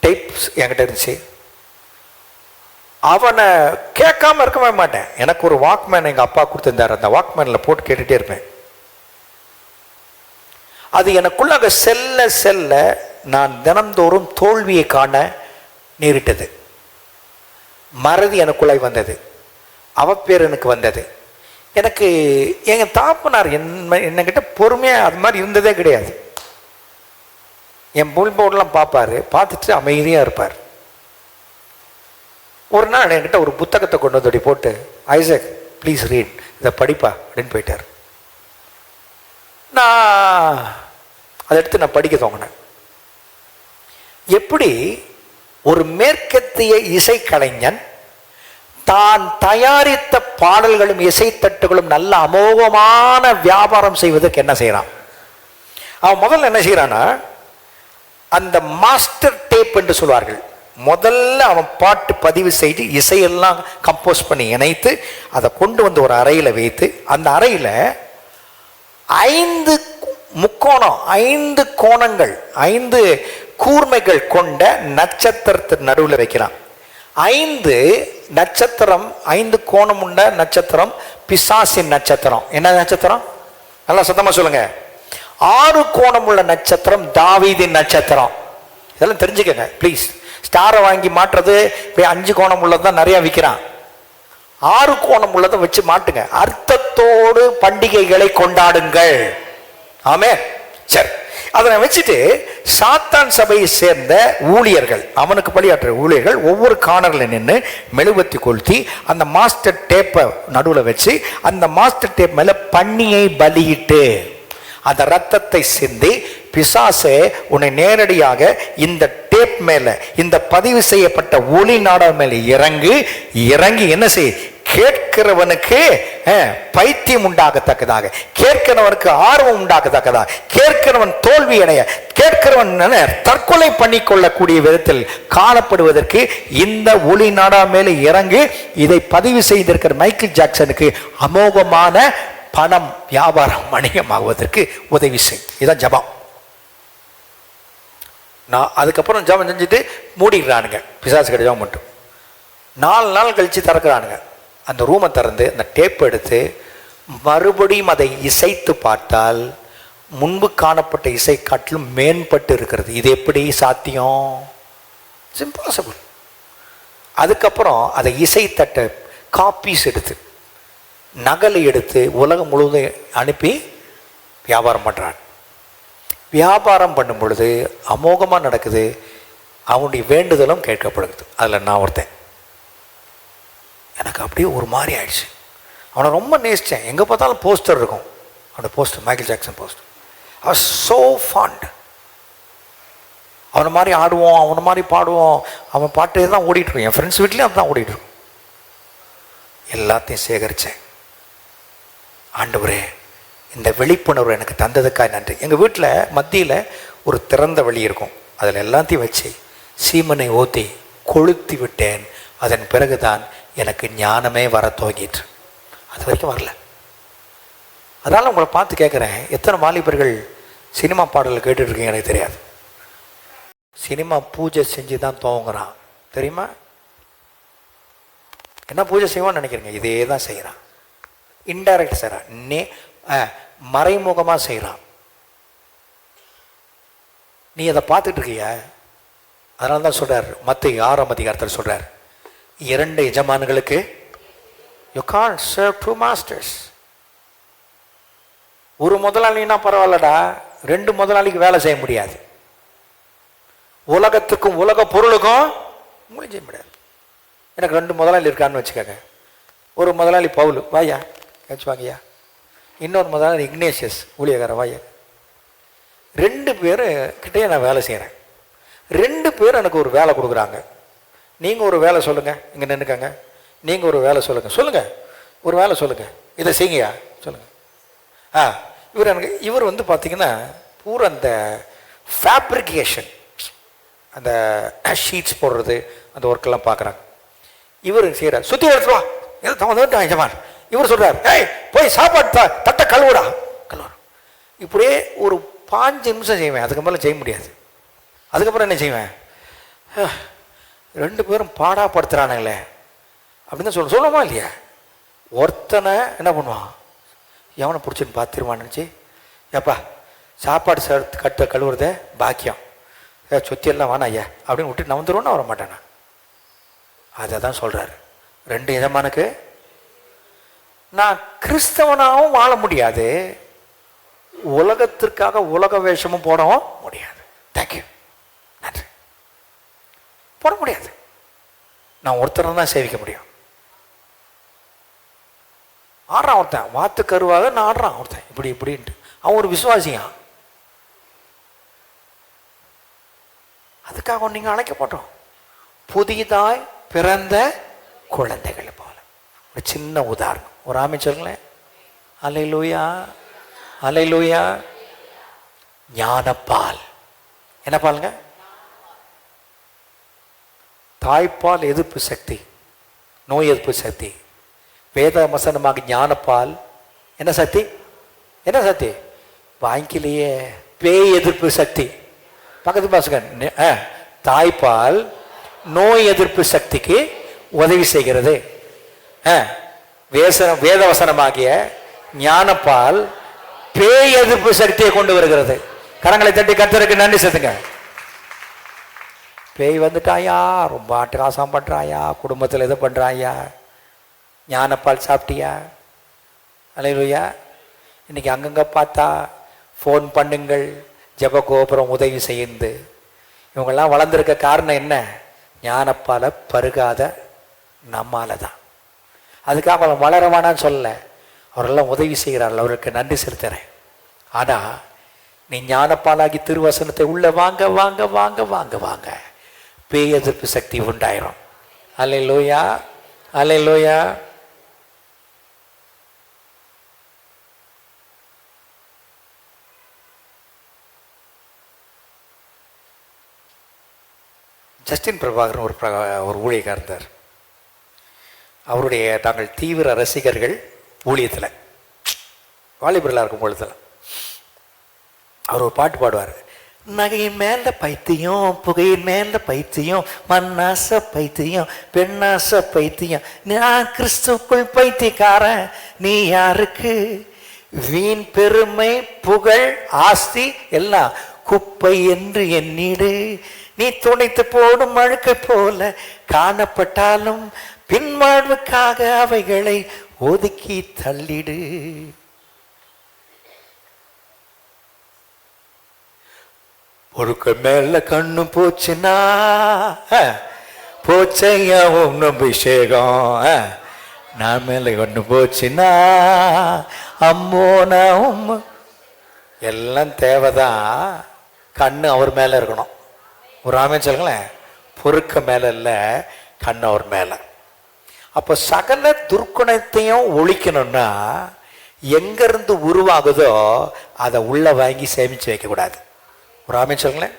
டேப்ஸ் என்கிட்ட இருந்துச்சு. அவனை கேட்காம இருக்கவே மாட்டேன். எனக்கு ஒரு வாக்மேன் எங்கள் அப்பா கொடுத்துருந்தார். அந்த வாக்மேனில் போட்டு கேட்டுகிட்டே இருப்பேன். அது எனக்குள்ளாக செல்ல செல்ல நான் தினந்தோறும் தோல்வியை காண நேரிட்டது. மறதி எனக்குள்ளாய் வந்தது. அவப்பேர் எனக்கு வந்தது. எனக்கு எங்கள் தாப்பனார் என்னக்கிட்ட பொறுமையாக அது மாதிரி இருந்ததே கிடையாது. என் பில்போர்டெலாம் பார்ப்பார், பார்த்துட்டு அமைதியாக இருப்பார். ஒரு நாள் என்கிட்ட ஒரு புத்தகத்தை கொண்டு வந்து போட்டு, ஐசக் ப்ளீஸ் ரீட், இதை படிப்பா அப்படின்னு போயிட்டார். நான் அதை எடுத்து நான் படிக்க தோங்கினேன். எப்படி ஒரு மேற்கத்திய இசைக்கலைஞன் தான் தயாரித்த பாடல்களும் இசைத்தட்டுகளும் நல்ல அமோகமான வியாபாரம் செய்வதற்கு என்ன செய்யறான்? அவன் முதல்ல என்ன செய்யறான்னா, அந்த மாஸ்டர் டேப் என்று சொல்வார்கள், முதல்ல அவன் பாட்டு பதிவு செய்து இசையெல்லாம் கம்போஸ் பண்ணி இணைத்து அதை கொண்டு வந்து ஒரு அறையில் வைத்து, அந்த அறையில் 5 முக்கோணம், 5 கோணங்கள், 5 கூர்மைகள் கொண்ட நட்சத்திரத்தின் நடுவில் வைக்கிறான். 5 நட்சத்திரம், 5 கோணம் உள்ள நட்சத்திரம் பிசாசின் நட்சத்திரம். என்ன நட்சத்திரம்? நல்லா சத்தமா சொல்லுங்க. 6 கோணம் உள்ள நட்சத்திரம் தாவீதின் நட்சத்திரம். இதெல்லாம் தெரிஞ்சுக்கங்க ப்ளீஸ். ஸ்டாரை வாங்கி மாட்டுறது 5 கோணம் உள்ளதான் நிறைய விற்கிறான். 6 கோணம் உள்ளதை வச்சு மாட்டுங்க. அர்த்தத்தோடு பண்டிகைகளை கொண்டாடுங்கள். ஆமென். சரி, அதனை வச்சுட்டு சாத்தான் சபையை சேர்ந்த ஊழியர்கள், அவனுக்கு பலியாற்ற ஊழியர்கள் ஒவ்வொரு கார்னர்ல நின்று மெழுகுவர்த்தி கொளுத்தி அந்த மாஸ்டர் டேப்பை நடுவில் வச்சு அந்த மாஸ்டர் டேப் மேல பன்னியை பலியிட்டு அந்த ரத்தத்தை சிந்தி, பிசாசே உன்னை நேரடியாக இந்த டேப் மேல, இந்த பதிவு செய்யப்பட்ட ஒளி நாடகம் மேல இறங்கி என்ன செய், கேட்கிறவனுக்கு பைத்தியம் உண்டாகத்தக்கதாக, கேட்கிறவனுக்கு ஆர்வம் உண்டாகத்தக்கதாக, கேட்கிறவன் தோல்வி அடைய, கேட்கிறவன் தற்கொலை பண்ணி கொள்ளக்கூடிய விதத்தில் காணப்படுவதற்கு இந்த ஒளி நாடா மேலே இறங்கி இதை பதிவு செய்திருக்கிற மைக்கேல் ஜாக்சனுக்கு அமோகமான பணம் வியாபாரம் வணிகமாகுவதற்கு உதவி செய். இதான் ஜபம். நான் அதுக்கப்புறம் ஜபம் செஞ்சுட்டு மூடிடுறானுங்க, பிசாசு கிட்ட ஜபம் மட்டும். 4 நாள் கழித்து திறக்கிறானுங்க. அந்த ரூமை திறந்து அந்த டேப் எடுத்து மறுபடியும் அதை இசைத்து பார்த்தால் முன்பு காணப்பட்ட இசை காட்டிலும் மேம்பட்டு இருக்கிறது. இது எப்படி சாத்தியம்? It's impossible. அதுக்கப்புறம் அதை இசைத்தட்ட காப்பீஸ் எடுத்து நகலை எடுத்து உலகம் முழுவதும் அனுப்பி வியாபாரம் பண்ணுறான். வியாபாரம் பண்ணும் பொழுது அமோகமாக நடக்குது. அவனுடைய வேண்டுதலும் கேட்கப்படுது. அதில் நான் ஒருத்தன். எனக்கு அப்படியே ஒரு மாதிரி ஆயிடுச்சு. அவனை ரொம்ப நேசித்தேன். எங்கே பார்த்தாலும் போஸ்டர் இருக்கும். அவனோட போஸ்டர், மைக்கேல் ஜாக்சன் போஸ்டர். அவர் ஸோ ஃபாண்ட். அவனை மாதிரி ஆடுவோம், அவனை மாதிரி பாடுவோம். அவன் பாட்டே தான் ஓடிட்டுருக்கோம். என் ஃப்ரெண்ட்ஸ் வீட்லேயும் அப்படி தான் ஓடிட்டுருக்கோம். எல்லாத்தையும் சேகரித்தேன். ஆண்டவரே, இந்த விழிப்புணர்வு எனக்கு தந்ததுக்காக நன்றி. எங்கள் வீட்டில் மத்தியில் ஒரு திறந்த வழி இருக்கும். அதில் எல்லாத்தையும் வச்சு சீமனை ஊற்றி கொளுத்தி விட்டேன். அதன் பிறகுதான் எனக்கு ஞானமே வர துவங்கிட்டு. அது வரைக்கும் வரல. அதனால் உங்களை பார்த்து கேட்குறேன், எத்தனை வாலிபர்கள் சினிமா பாடல்கள் கேட்டுட்ருக்கீங்க எனக்கு தெரியாது. சினிமா பூஜை செஞ்சு தான் துவங்குறான் தெரியுமா? என்ன பூஜை செய்வான்னு நினைக்கிறீங்க? இதே தான் செய்கிறான். இன்டைரக்ட் செய்கிறான், மறைமுகமாக செய்கிறான். நீ அதை பார்த்துட்டு இருக்கிய. அதனால தான் சொல்கிறார், மத்தேயு 6ஆம் அதிகாரத்தில் சொல்கிறார், 2 எஜமான்களுக்கு you can't serve 2 masters. ஒரு முதலாளின்னா பரவாயில்லடா, 2 முதலாளிக்கு வேலை செய்ய முடியாது. உலகத்துக்கும் உலக பொருளுக்கும் உங்களுக்கு செய்ய முடியாது. எனக்கு 2 முதலாளி இருக்கான்னு வச்சுக்கோங்க. ஒரு முதலாளி பவுல், வாயா வச்சு வாங்கய்யா. இன்னொரு முதலாளி இக்னேஷியஸ், ஊழியக்கார, வாயா. 2 பேர் கிட்டே நான் வேலை செய்கிறேன். 2 பேர் எனக்கு ஒரு வேலை கொடுக்குறாங்க. நீங்கள் ஒரு வேலை சொல்லுங்கள், இங்கே நின்றுக்கங்க. நீங்கள் ஒரு வேலை சொல்லுங்கள், ஒரு வேலை சொல்லுங்கள், இதை செய்யுங்கயா சொல்லுங்கள். இவர் வந்து பார்த்தீங்கன்னா பூரா அந்த ஃபேப்ரிகேஷன், அந்த ஷீட்ஸ் போடுறது, அந்த ஒர்க்கெல்லாம் பார்க்குறாங்க. இவர் செய்கிறார், சுற்றி எடுத்துவா, எது எஜமான். இவர் சொல்கிறார், ஏய் போய் சாப்பாடு தட்டை கழுவுடா. இப்படியே ஒரு 5 நிமிஷம் செய்வேன். அதுக்கு மேலே செய்ய முடியாது. அதுக்கப்புறம் என்ன செய்வேன்? 2 பேரும் பாடாப்படுத்துகிறானுங்களே அப்படின்னு சொல்லுமா இல்லையா? ஒருத்தனை என்ன பண்ணுவான், எவனை பிடிச்சின்னு பார்த்துருவான்னு நினச்சி, ஏப்பா சாப்பாடு கட்ட கழுவுறதே பாக்கியம், சுத்தியெல்லாம் வேணா ஐயா அப்படின்னு விட்டு நான் வந்துடுவோன்னா வர மாட்டேனா? அதை தான் சொல்கிறாரு. 2 எஜமானுக்கு நான் கிறிஸ்தவனாகவும் வாழ முடியாது, உலகத்திற்காக உலக வேஷமும் போடவும் முடியாது. தேங்க்யூ, நன்றி. போட முடியாது. நான் ஒருத்தரை தான் சேவிக்க முடியும். ஆடுறான் ஒருத்தன், வாத்து கருவாக நான் ஆடுறான் ஒருத்தன், இப்படி இப்படின்ட்டு. அவன் ஒரு விசுவாசியான். அதுக்காக நீங்கள் அழைக்கப்பட்டோம். புதிதாய் பிறந்த குழந்தைகள் போல. ஒரு சின்ன உதாரணம், ஒரு ஆமை சொல்லுங்களேன். அல்லேலூயா, அல்லேலூயா. ஞானப்பால் என்ன பாலுங்க? தாய்ப்பால் எதிர்ப்பு சக்தி, நோய் எதிர்ப்பு சக்தி. வேத வசனமாக ஞானப்பால் என்ன சக்தி? என்ன சக்தி? வாங்கிலேயே பேய் எதிர்ப்பு சக்தி. பக்கத்து பாசுங்க, தாய்ப்பால் நோய் எதிர்ப்பு சக்திக்கு உதவி செய்கிறது. வேதவசனமாகிய ஞானப்பால் பேய் எதிர்ப்பு சக்தியை கொண்டு வருகிறது. கரங்களை தட்டி கர்த்தருக்கு நன்றி செலுத்துங்க. பேய் வந்துட்டாயா, ரொம்ப அட்டகாசம் பண்றாயா, குடும்பத்தில் எது பண்றாயா, ஞானப்பால் சாப்பிட்டியா? அல்லேலூயா. இன்னைக்கு அங்கங்க பார்த்தா ஃபோன் பண்ணுங்கள், ஜெப கோபுரம் உதவி செய்யுது. இவங்கெல்லாம் வளர்ந்துருக்க காரணம் என்ன? ஞானப்பாலை பருகாத நம்மால தான். அதுக்காக அவன் வளரவானான்னு சொல்லலை, அவரெல்லாம் உதவி செய்கிறார்கள், அவருக்கு நன்றி செலுத்துறேன். ஆனால் நீ ஞானப்பாலாகி திருவசனத்தை உள்ள வாங்க வாங்க வாங்க வாங்க வாங்க, பேய் எதிர்ப்பு சக்தி உண்டாயிரும். அல்லேலூயா, அல்லேலூயா. ஜஸ்டின் பிரபாகரன் ஒரு ஊழியக்காரர் இருந்தார். அவருடைய நாங்கள் தீவிர ரசிகர்கள் ஊழியத்தில், வாலிபர்களாக இருக்கும் பொழுதுல அவர் ஒரு பாட்டு பாடுவார். நகையின் மேல பைத்தியம், புகையின் மேல பைத்தியம், மண்ணாச பைத்தியம், பெண்ணாச பைத்தியம், நான் கிறிஸ்துக்குள் பைத்தியக்காரன், நீ யாருக்கு? வீண் பெருமை புகழ் ஆஸ்தி எல்லாம் குப்பை என்று எண்ணிடு, நீ துடைத்து போடும் அழுக்கை போல காணப்பட்டாலும் பின்வாழ்வுக்காக அவைகளை ஒதுக்கி தள்ளிடு. பொறுக்க மேல கண்ணு போச்சுன்னா போச்சையா ஒன்னும் அபிஷேகம், நான் மேல கண்ணு போச்சுன்னா அம்மோனா எல்லாம் தேவைதான். கண்ணு அவர் மேல இருக்கணும். ஒரு ஆமே சொல்லுங்களேன். பொறுக்க மேல இல்ல, கண்ணு அவர் மேல. அப்ப சகல துர்க்குணத்தையும் ஒழிக்கணும்னா எங்கிருந்து உருவாகுதோ அதை உள்ள வாங்கி சேமிச்சு வைக்க கூடாது. ஒரு ஆமே சொல்லுங்களேன்.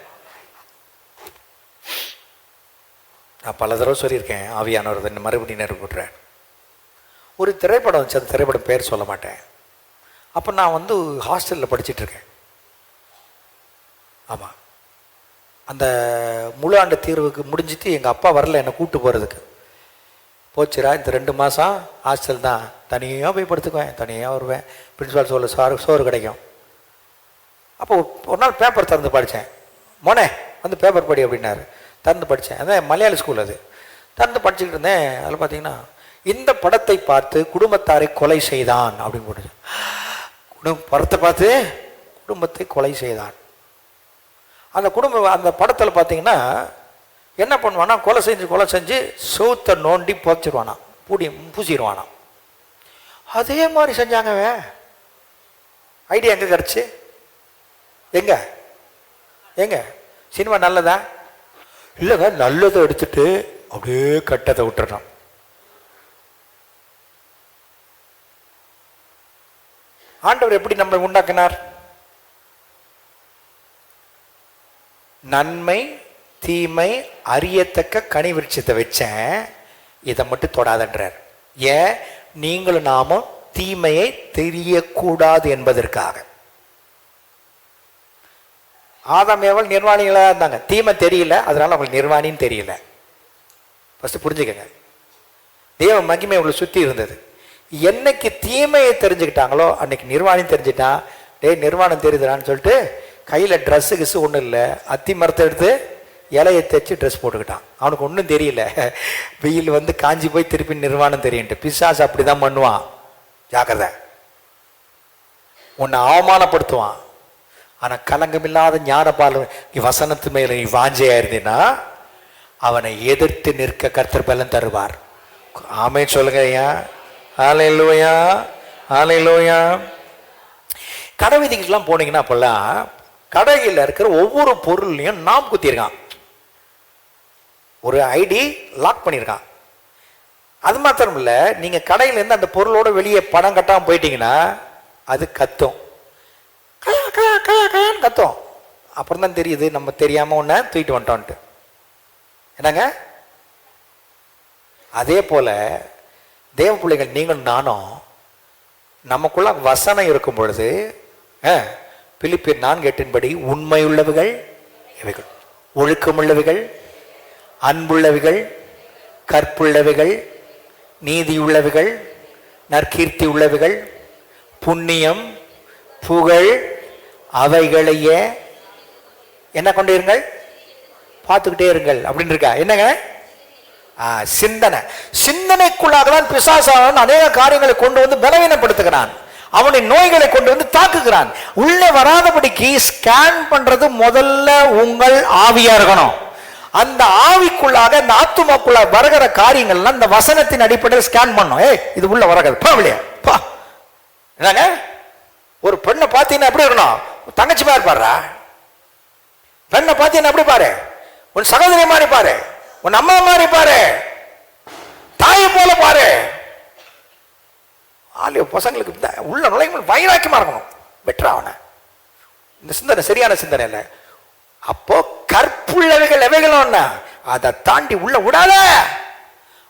நான் பல தடவை சொல்லியிருக்கேன், ஆவியானவர் மறுபடியும் நிறுவிடுறேன். ஒரு திரைப்படம் வச்சு, அந்த திரைப்படம் பேர் சொல்ல மாட்டேன். அப்போ நான் ஹாஸ்டலில் படிச்சுட்டு இருக்கேன். ஆமாம், அந்த முழு ஆண்டு தீர்வுக்கு முடிஞ்சிட்டு எங்கள் அப்பா வரல என்னை கூப்பிட்டு போகிறதுக்கு. போச்சுரா, இந்த 2 மாதம் ஹாஸ்டல் தான், தனியாக போய் படுத்துக்குவேன், தனியாக வருவேன், பிரின்ஸிபால் சொல்ல சோறு கிடைக்கும். அப்போ ஒரு நாள் பேப்பர் திறந்து படித்தேன். மோனே பேப்பர் படி அப்படின்னாரு. திறந்து படித்தேன். அதான் மலையாள ஸ்கூல். அது திறந்து படிச்சுக்கிட்டு இருந்தேன். அதில் பார்த்தீங்கன்னா, இந்த படத்தை பார்த்து குடும்பத்தாரை கொலை செய்தான் அப்படின்னு போட்டுச்சு. படத்தை பார்த்து குடும்பத்தை கொலை செய்தான். அந்த படத்தில் பார்த்தீங்கன்னா என்ன பண்ணுவானா, கொலை செஞ்சு சோத்தை நோண்டி புதைச்சிருவானா, பூசிடுவானா. அதே மாதிரி செஞ்சாங்க. ஐடியா எங்கே கிடச்சி? எங்க சினிமா நல்லதா? இல்லைங்க, நல்லதை எடுத்துட்டு அப்படியே கட்டத்தை விட்டுறோம். ஆண்டவர் எப்படி நம்மை உண்டாக்கினார்? நன்மை தீமை அறியத்தக்க கனி விருட்சத்தை வச்சேன், இதை மட்டும் தொடாதன்றார். ஏன்? நீங்களும் நாமும் தீமையை தெரியக்கூடாது என்பதற்காக. ஆதாம் ஏவாள் நிர்வாணிகளாக இருந்தாங்க. தீமை தெரியல, அதனால அவங்களுக்கு நிர்வாணின்னு தெரியல. ஃபர்ஸ்ட் புரிஞ்சுக்கங்க. தேவ மகிமை அவங்களை சுற்றி இருந்தது. என்னைக்கு தீமையை தெரிஞ்சுக்கிட்டாங்களோ அன்னைக்கு நிர்வாணம் தெரிஞ்சுட்டான். நிர்வாணம் தெரியுதுடான்னு சொல்லிட்டு கையில் ட்ரெஸ்ஸு கிஸ்ஸு ஒன்றும் இல்லை, அத்தி மரத்தை எடுத்து இலையை தைச்சு ட்ரெஸ் போட்டுக்கிட்டான். அவனுக்கு ஒன்றும் தெரியல. வெயில் காஞ்சி போய் திருப்பி நிர்வாணம் தெரியுன்ட்டு. பிசாசு அப்படி தான் பண்ணுவான். ஜாக்கிரதை. உன்னை அவமானப்படுத்துவான். ஆனால் கலங்கமில்லாத ஞானபால வசனத்து மேல நீ வாஞ்சையா இருந்தீன்னா அவனை எதிர்த்து நிற்க கர்த்தர் பலன் தருவார். ஆமென் சொல்லுங்க ஐயா. ஹல்லேலூயா, ஹல்லேலூயா. கடை வீதிக்கெல்லாம் போனீங்கன்னா அப்பெல்லாம் கடையில் இருக்கிற ஒவ்வொரு பொருள்லையும் நாம் குத்திருக்கான், ஒரு ஐடி லாக் பண்ணியிருக்கான். அது மாத்திரம் இல்லை, நீங்கள் கடையிலேருந்து அந்த பொருளோட வெளியே பணம் கட்டாமல் போயிட்டீங்கன்னா அது கத்தும், கத்தும். அப்புறம் தான் தெரியுது நம்ம தெரியாமல் ஒன்று தூக்கிட்டு வந்துட்டோன்ட்டு. என்னங்க? அதே போல தேவ பிள்ளைகள் நீங்களும் நானும் நமக்குள்ள வசனம் இருக்கும் பொழுது பிலிப்பியர் 4:8 உண்மையுள்ளவைகள் இவைகள், ஒழுக்கமுள்ளவைகள், அன்புள்ளவைகள், கற்புள்ளவைகள், நீதியுள்ளவைகள், நற்கீர்த்தி உள்ளவைகள், புண்ணியம், புகழ், அவைகளையே என்ன கொண்டு இருங்கள், பார்த்துக்கிட்டே இருங்கள் அப்படின்னு இருக்கா. என்னங்க? சிந்தனைக்குள்ளாக தான் பிசாசான் அநேக காரியங்களை கொண்டு வந்து பலவீனப்படுத்துகிறான். அவனை நோய்களை கொண்டு வந்து தாக்குகிறான். உள்ளே வராதபடிக்கு ஸ்கேன் பண்றது முதல்ல உங்கள் ஆவியா இருக்கணும். அந்த ஆவிக்குள்ளாக இந்த ஆத்துமாக்குள்ள வருகிற காரியங்கள்லாம் இந்த வசனத்தின் அடிப்படையில் ஸ்கேன் பண்ணும். இது உள்ள வரது என்னங்க? ஒரு பெண்ணை பார்த்தீங்கன்னா எப்படி இருக்கணும்? தங்கச்சி மாதிரி பாரு. பெண்ணை பார்த்தீங்கன்னா எப்படி பாரு? உன் சகோதரி மாதிரி பாரு, உன் அம்மா மாதிரி பாரு, தாயை போல பாரு. பசங்களுக்கு உள்ள நுழைவு வைராக்கியமா இருக்கணும். வெற்றா அவனை. இந்த சிந்தனை சரியான சிந்தனை இல்லை. அப்போ கற்புள்ளவைகள் எவைகளும் அதை தாண்டி உள்ள விடாத.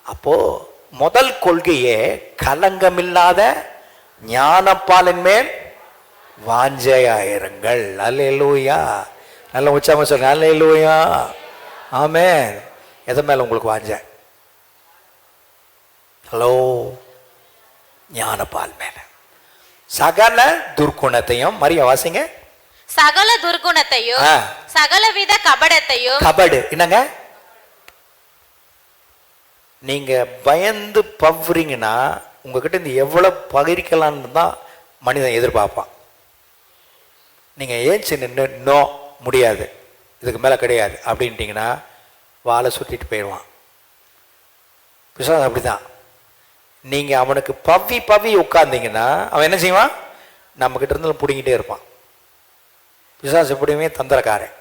அப்போ முதல் கொள்கையே கலங்கமில்லாத ஞானப்பாலின் மேல் வாஞ்சையாயிருங்கள். அல்லேலூயா. நல்ல உற்சாகமா சொல்லுங்க, அல்லேலூயா. ஆமென். எது மேல உங்களுக்கு வாஞ்ச? ஹலோ, ஞானப்பால் மேல. சகல துர்க்குணத்தையும், மரியா வாசிங்க. சகல துர்க்குணத்தையும் சகலவித கபடத்தையும். கபடு என்னங்க? நீங்க பயந்து பவ்றீங்கன்னா உங்ககிட்ட இருந்து எவ்வளவு பகிரிக்கலான்னு தான் மனிதன் எதிர்பார்ப்பான். நீங்க ஏஞ்சி நின்று நோ முடியாது, இதுக்கு மேல கிடையாது அப்படின்ட்டீங்கன்னா வாழை சுட்டிட்டு போயிடுவான். பிசாசு அப்படிதான். நீங்க அவனுக்கு பவ்வி பவ்வி உட்கார்ந்தீங்கன்னா அவன் என்ன செய்வான்? நம்ம கிட்ட இருந்து பிடிங்கிட்டே இருப்பான். பிசாசு எப்படியுமே தந்திரக்காரன்.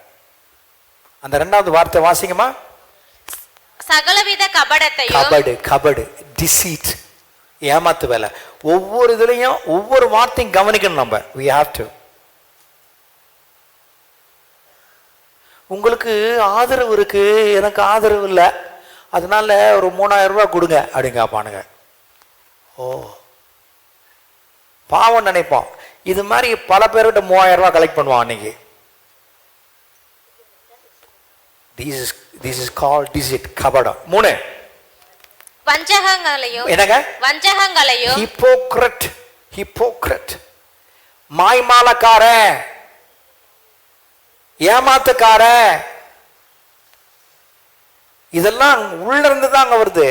அந்த ரெண்டாவது வார்த்தை வாசிங்கம்மா. சகலவித கபடத்தையும். கபடு, கபடு, டிசீட், ஏமாத்து வேலை. ஒவ்வொரு இதுலையும் ஒவ்வொரு வார்த்தையும் கவனிக்கணும் நம்ம. we have to. உங்களுக்கு ஆதரவு இருக்கு, எனக்கு ஆதரவு இல்லை, அதனால ஒரு 3000 ரூபாய் கொடுங்க அப்படிங்க பானுங்க. ஓ, பாவம் நினைப்போம். இது மாதிரி பல பேர்கிட்ட 3000 ரூபாய் கலெக்ட் பண்ணுவான் அன்னைக்கு. This is called deceit, கபடம். 3 வஞ்சகங்களையும். என்னங்க? வஞ்சகங்களையும். ஹிப்போக்ரட், மாய்மாலக்காரன், ஏமாத்துக்காரன். இதெல்லாம் உள்ள இருந்து தாங்க வருது.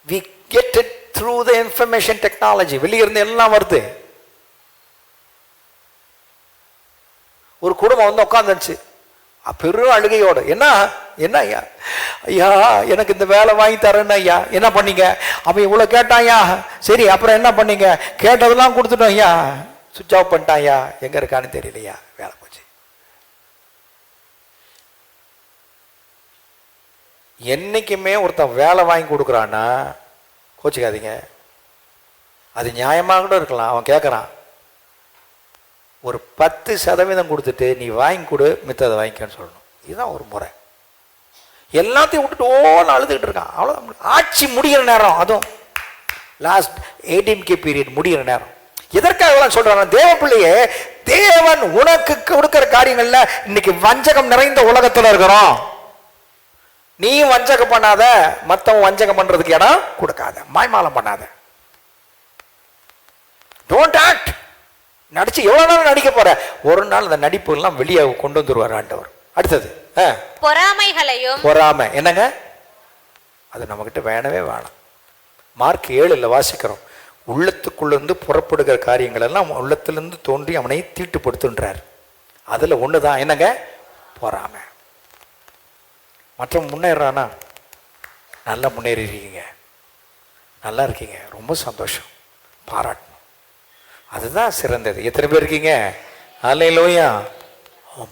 we get it through the information technology. வெளிய இருந்து எல்லாம் வருது. ஒரு குடும்பம் வந்து உட்காந்துச்சு பெரும் அழுகையோடு. என்ன என்ன ஐயா, ஐயா எனக்கு இந்த வேலை வாங்கி தரேன்னு ஐயா, என்ன பண்ணீங்க? அவன் இவ்வளோ கேட்டான் ஐயா. சரி, அப்புறம் என்ன பண்ணீங்க? கேட்டதெல்லாம் கொடுத்துட்டோம் ஐயா, சுவிட்ச் ஆஃப் பண்ணிட்டான் ஐயா, எங்க இருக்கான்னு தெரியலையா, வேலை போச்சு. என்னைக்குமே ஒருத்தன் வேலை வாங்கி கொடுக்குறான்னா கோச்சிக்காதீங்க, அது நியாயமாக கூட இருக்கலாம். அவன் கேட்குறான், ஒரு 10% கொடுத்துட்டு நீ வாங்கி கொடு, மித்ததை வாங்கிக்கன்னு சொல்லணும். இதுதான் ஒரு முறை. எல்லாத்தையும் விட்டுட்டு ஓன்னு அழுதுகிட்டு இருக்கான். அவ்வளோ ஆட்சி முடிகிற நேரம், அதுவும் லாஸ்ட் 18K பீரியட் முடிகிற நேரம். எதற்காக எல்லாம் சொல்றாங்க? தேவ பிள்ளையே, தேவன் உனக்கு கொடுக்கிற காரியங்கள்ல இன்னைக்கு வஞ்சகம் நிறைந்த உலகத்துல இருக்கிறோம். நீ வஞ்சகம் பண்ணாத, மத்தவன் வஞ்சகம் பண்றதுக்கு இடம் கொடுக்காத, மாய்மாலம் பண்ணாத. Don't act. நடிச்சு எவ்வளவு நாள் நடிக்க போற? ஒரு நாள் அந்த நடிப்பு எல்லாம் வெளியே கொண்டு வந்துருவார் ஆண்டவர். அடுத்தது பொறாமைகளையும். பொறாமை என்னங்க? அது நம்ம கிட்ட வேணவே வேணாம். மார்க் 7 வாசிக்கிறோம், உள்ளத்துக்குள்ளிருந்து புறப்படுகிற காரியங்கள் எல்லாம் உள்ளத்திலிருந்து தோன்றி அவனை தீட்டுப்படுத்துன்றார். அதுல ஒண்ணுதான் என்னங்க? பொறாமை. மற்ற முன்னேறானா? நல்லா முன்னேறி இருக்கீங்க, நல்லா இருக்கீங்க, ரொம்ப சந்தோஷம், பாராட்டணும். அதுதான் சிறந்தது. எத்தனை பேர் இருக்கீங்க? அல்லேலூயா.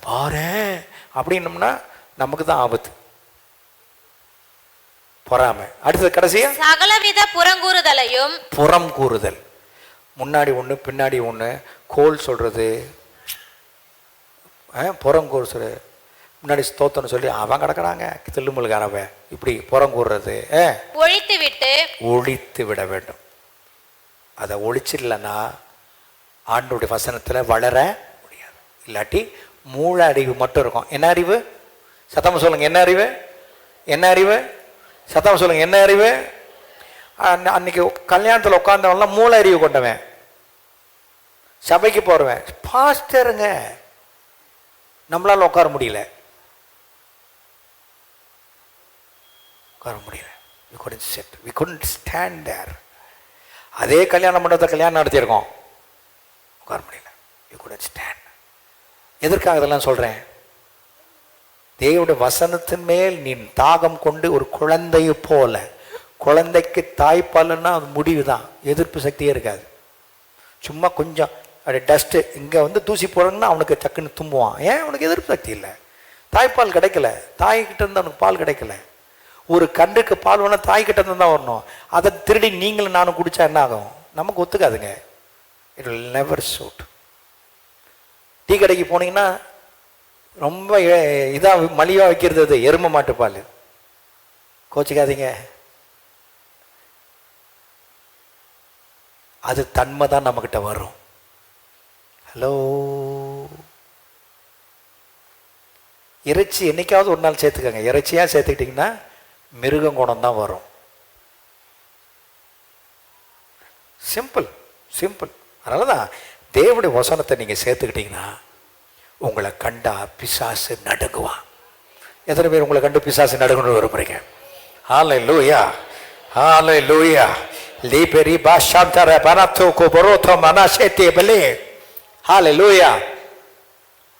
பாரு அப்படின்னம்னா நமக்கு தான் ஆபத்து. பொறாமை. அடுத்தது கடைசியா சகலவித புறங்கூறுதலையும். புறம் கூறுதல், முன்னாடி ஒண்ணு பின்னாடி ஒண்ணு, கோல் சொல்றது, புறங்கூறு, முன்னாடி ஸ்தோத்திரம் சொல்லி அவன் கிடக்கிறாங்க தில்லுமுழுகாரவ, இப்படி புறங்கூறுறது. ஒழித்து விட வேண்டும். அதை ஒழிச்சிடலன்னா ஆண்டோடைய வசனத்துல வளர முடியாது. இல்லாட்டி மூல அறிவு மட்டும் இருக்கும். என்ன அறிவு? சத்தமா சொல்லுங்க, என்ன அறிவு? என்ன அறிவு? சத்தமா சொல்லுங்க, என்ன அறிவு? அன்னைக்கு கல்யாணத்தில் உட்கார்ந்தவன்லாம் மூல அறிவு கொண்டவன், சபைக்கு போறவன், பாஸ்டருங்க, நம்மளால உட்கார முடியல, உட்கார முடியல. we couldn't sit, we couldn't stand there. அதே கல்யாண மண்டபத்தை கல்யாணம் நடத்தியிருக்கோம், உட்கார முடியல, we couldn't stand. எதற்காக இதெல்லாம் சொல்றேன்? தேவனுடைய வசனத்தின் மேல் நீ தாகம் கொண்டு ஒரு குழந்தையை போல, குழந்தைக்கு தாய்ப்பால்னா அது முடிவு தான், எதிர்ப்பு சக்தியே இருக்காது. சும்மா கொஞ்சம் அப்படி டஸ்ட்டு இங்கே வந்து தூசி போடுறதுன்னா அவனுக்கு டக்குன்னு தும்புவான். ஏன்? அவனுக்கு எதிர்ப்பு சக்தி இல்லை, தாய்ப்பால் கிடைக்கல, தாய்கிட்ட இருந்து அவனுக்கு பால் கிடைக்கல. ஒரு கன்றுக்கு பால் வேணால் தாய்கிட்ட இருந்து தான் வரணும். அதை திருடி நீங்களும் நானும் குடித்தா என்ன ஆகும்? நமக்கு ஒத்துக்காதுங்க. It will never suit. Tea கடைக்கு போனீங்கன்னா ரொம்ப இதாக மலிவாக வைக்கிறது அது எருமை மாட்டுப்பால். கோச்சிக்காதீங்க, அது தன்மை தான் நம்மக்கிட்ட வரும். ஹலோ, இறைச்சி என்னைக்காவது ஒரு நாள் சேர்த்துக்கங்க. இறைச்சியாக சேர்த்துக்கிட்டிங்கன்னா மிருகம் குணம் தான் வரும். Simple simple. அதனால தான் தேவனுடைய வசனத்தை நீங்கள் சேர்த்துக்கிட்டிங்கன்னா உங்களை கண்டா பிசாசு நடுங்குவான். எத்தனை பேர் உங்களை கண்டு பிசாசு நடுங்கணும்னு விரும்புறீங்க? ஹல்லேலூயா, ஹல்லேலூயா. லீபெரி பாஷாந்தர பனத்தோ கோபரோதோ மனாஷேத்தே பலே. ஹல்லேலூயா.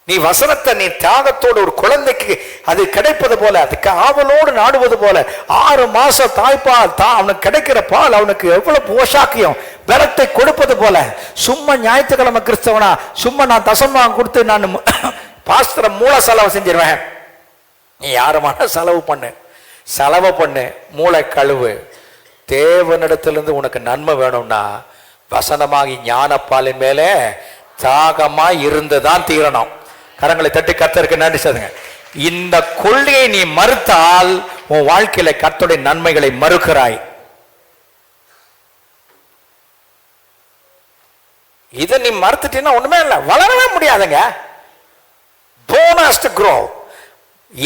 நீ வசனத்தை நீ தியாகத்தோடு ஒரு குழந்தைக்கு அது கிடைப்பது போல, அதுக்கு ஆவலோடு நாடுவது போல, 6 மாசம் தாய்ப்பால் அவனுக்கு கிடைக்கிற பால் அவனுக்கு எவ்வளவு போஷாக்கியம் பலத்தை கொடுப்பது போல, சும்மா ஞாயிற்றுக்கிழமை கிறிஸ்தவனா சும்மா நான் தசமா கொடுத்து நான் பாஸ்தரை மூல செலவு செஞ்சிருவேன். நீ யாருமான செலவு பண்ணு, மூளை கழுவு. தேவனிடத்திலிருந்து உனக்கு நன்மை வேணும்னா வசனமாகி ஞானப்பாலின் மேலே தாகமா இருந்துதான் தீரணும். கரங்களை தட்டி கர்த்தருக்கு நன்றி சொல்லுங்க. இந்த கொள்கையை நீ மறுத்தால் உன் வாழ்க்கையில கர்த்தருடைய நன்மைகளை மறுக்கிறாய். இதை நீ மறுத்துட்டீங்கன்னா ஒண்ணுமே இல்லை, வளரவே முடியாதுங்க. Bonus to grow.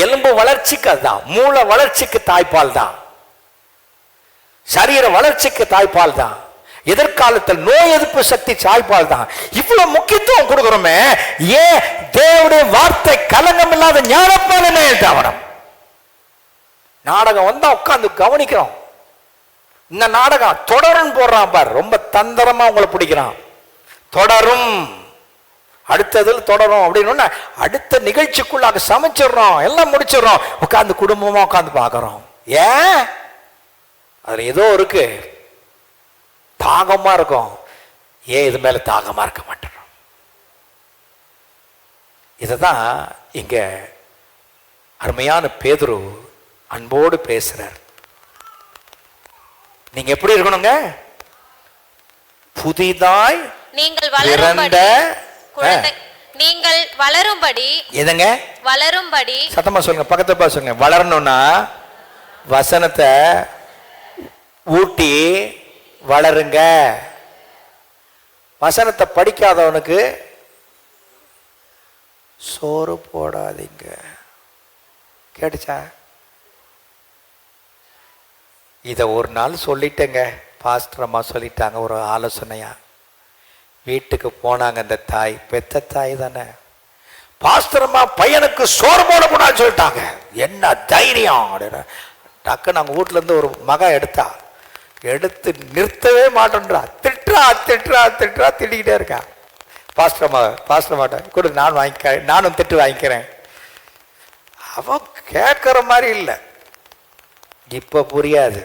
எலும்பு வளர்ச்சிக்கு அதுதான், மூளை வளர்ச்சிக்கு தாய்ப்பால் தான், சரீர வளர்ச்சிக்கு தாய்ப்பால் தான், எதிர்காலத்தில் நோய் எதிர்ப்பு சக்தி தாய்ப்பால் தான். இவ்வளவு முக்கியத்துவம் கொடுக்கிறோமே, ஏன் தேவனுடைய வார்த்தை கலங்கம் இல்லாத ஞானப்பாலனே தவறம். நாடகம் வந்தா உட்கார்ந்து கவனிக்கிறோம். இந்த நாடகம் தொடரும் போடுறான் பார், ரொம்ப தந்திரமா உங்களை பிடிக்கிறான். தொடரும், அடுத்ததில் தொடரும் அப்படின்னு அடுத்த நிகழ்ச்சிக்குள்ளாக சமைச்சிடுறோம், எல்லாம் முடிச்சிடுறோம், உட்காந்து குடும்பமா உட்காந்து பார்க்கிறோம். ஏன்? அதுல ஏதோ இருக்கு, தாகமா இருக்கும். ஏன் இது மேல தாகமா இருக்க மாட்டோம்? இததான் இங்க அருமையான பேதுரு அன்போடு பேசுறார். நீங்க எப்படி இருக்கணுங்க? புதிதாய் நீங்கள் வளரும்படி எதங்க? வளரும்படி. சத்தமா சொல்லுங்க, பக்கத்துல பார்த்து சொல்லுங்க. வளரணும்னா வசனத்தை ஊட்டி வளருங்க. வசனத்தை படிக்காதவனுக்கு சோறு போடாதீங்க. கேட்டுச்சா? இத ஒரு நாள் சொல்லிட்டேங்க, பாஸ்டர் அம்மா சொல்லிட்டாங்க ஒரு ஆலோசனையா. வீட்டுக்கு போனாங்க அந்த தாய், பெத்த தாய் தானே. பாஸ்டர் அம்மா பையனுக்கு சோறு போடக்கூடாதுன்னு சொல்லிட்டாங்க. என்ன தைரியம்! டக்கு நாங்கள் வீட்டுல இருந்து ஒரு மகன் எடுத்து நிறுத்தவே மாட்டேன்றா, திட்டிக்கிட்டே இருக்கான். பாஸ்டர் மாட்டேன் கூட நான் வாங்கிக்கிறேன், நானும் திட்டு வாங்கிக்கிறேன். அவன் கேட்கிற மாதிரி இல்லை. இப்ப புரியாது,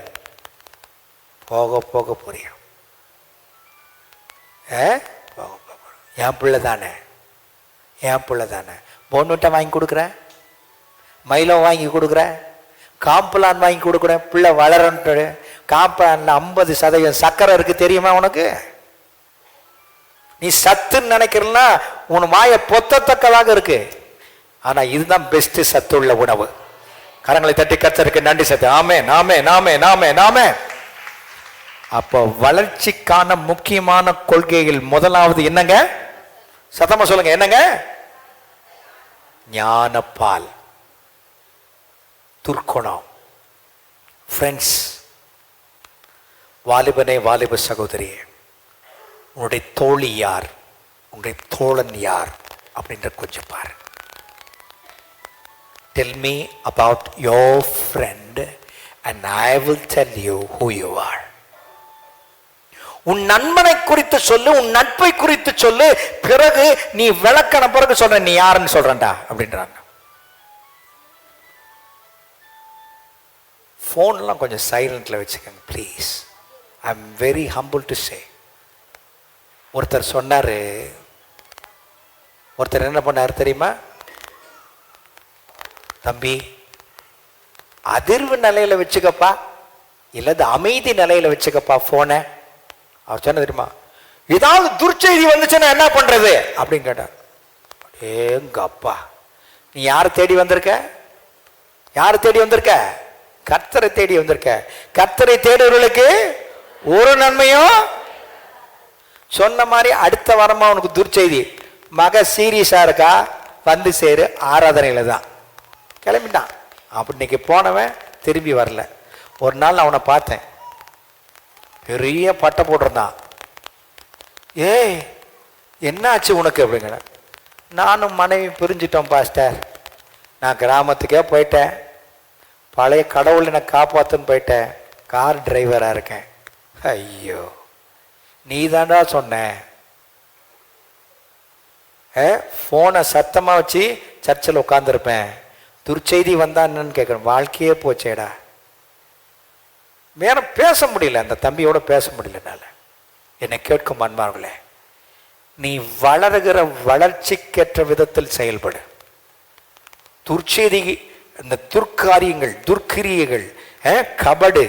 போக போக புரியும். என் பிள்ளை தானே, பொண்ணுட்ட வாங்கி கொடுக்குறேன், மைலோ வாங்கி கொடுக்குறேன், காம்புலான் வாங்கி கொடுக்குறேன், பிள்ளை வளரன்ட்டு. காம்புலான்ல 50% சர்க்கரை இருக்கு தெரியுமா உனக்கு? நீ சத்துன்னு நினைக்கிறன்னா உன் வாய பொத்தத்தக்கதாக இருக்கு. ஆனா இதுதான் பெஸ்ட் சத்துள்ள உணவு. கரங்களை தட்டி கர்த்தருக்கு நன்றி சத்து. ஆமே நாமே நாமே நாமே நாமே. அப்போ வளர்ச்சிக்கான முக்கியமான கொள்கைகள் முதலாவது என்னங்க? சத்தமா சொல்லுங்க, என்னங்க? ஞானப்பால், துர்க்குணம். ஃப்ரெண்ட்ஸ், வாலிபனே, வாலிப சகோதரியே, உன்னுடைய தோழி யார், உன்னுடைய தோழன் யார் அப்படின்ற கொஞ்சம் பாரு. Tell me about your friend and I will tell you who you are. உன் நண்பனை குறித்து சொல்லு, உன் நட்பை குறித்து சொல்லு, பிறகு நீ விளக்கண பிறகு சொல்ற நீ யாருன்னு சொல்றா அப்படின்றாங்க. போன்லாம் கொஞ்சம் சைலண்ட்ல வச்சுக்கோங்க please. I am very humble to say. ஒருத்தர் சொன்னாரு, ஒருத்தர் என்ன பண்ணாரு தெரியுமா? தம்பி, அதிர்வு நிலையில வச்சுக்கப்பா, இல்லது அமைதி நிலையில வச்சுக்கப்பா போன. அவர் சொன்ன தெரியுமா, ஏதாவது துர்ச்செய்தி வந்துச்சுன்னா என்ன பண்றது அப்படின்னு கேட்டார். எங்க அப்பா, நீ யாரை தேடி வந்திருக்க? யாரை தேடி வந்திருக்க? கர்த்தரை தேடி வந்திருக்க. கர்த்தரை தேடுவர்களுக்கு ஒரு நன்மையும். சொன்ன மாதிரி அடுத்த வாரமா உனக்கு துர்ச்செய்தி. மக சீரியஸா இருக்கா, வந்து சேரு, ஆராதனையில தான். கிளம்பிட்டான். அப்படி இன்னைக்கு போனவன் திரும்பி வரல. ஒரு நாள் அவனை பார்த்தேன், பெரிய பட்டை போட்டிருந்தான். ஏய் என்ன ஆச்சு உனக்கு அப்படிங்கிற. நானும் மனைவி பிரிஞ்சிட்டோம் பாஸ்டர். நான் கிராமத்துக்கே போயிட்டேன், பழைய கடவுள் என்னை காப்பாற்றுன்னு போயிட்டேன், கார் டிரைவராக இருக்கேன். ஐயோ நீ தாண்டா சொன்ன. ஃபோனை சத்தமாக வச்சு சர்ச்சில் உட்காந்துருப்பேன், துர்ச்செய்தி வந்தா என்னன்னு கேட்குறேன். வாழ்க்கையே போச்சேடா. வேற பேச முடியல, அந்த தம்பியோட பேச முடியல என்னால். என்னை கேட்கும் அன்பார்களே, நீ வளருகிற வளர்ச்சிக்கேற்ற விதத்தில் செயல்படு. துர்ச்செய்தி, இந்த துர்க்காரியங்கள், துர்க்கிரியைகள், கபடு,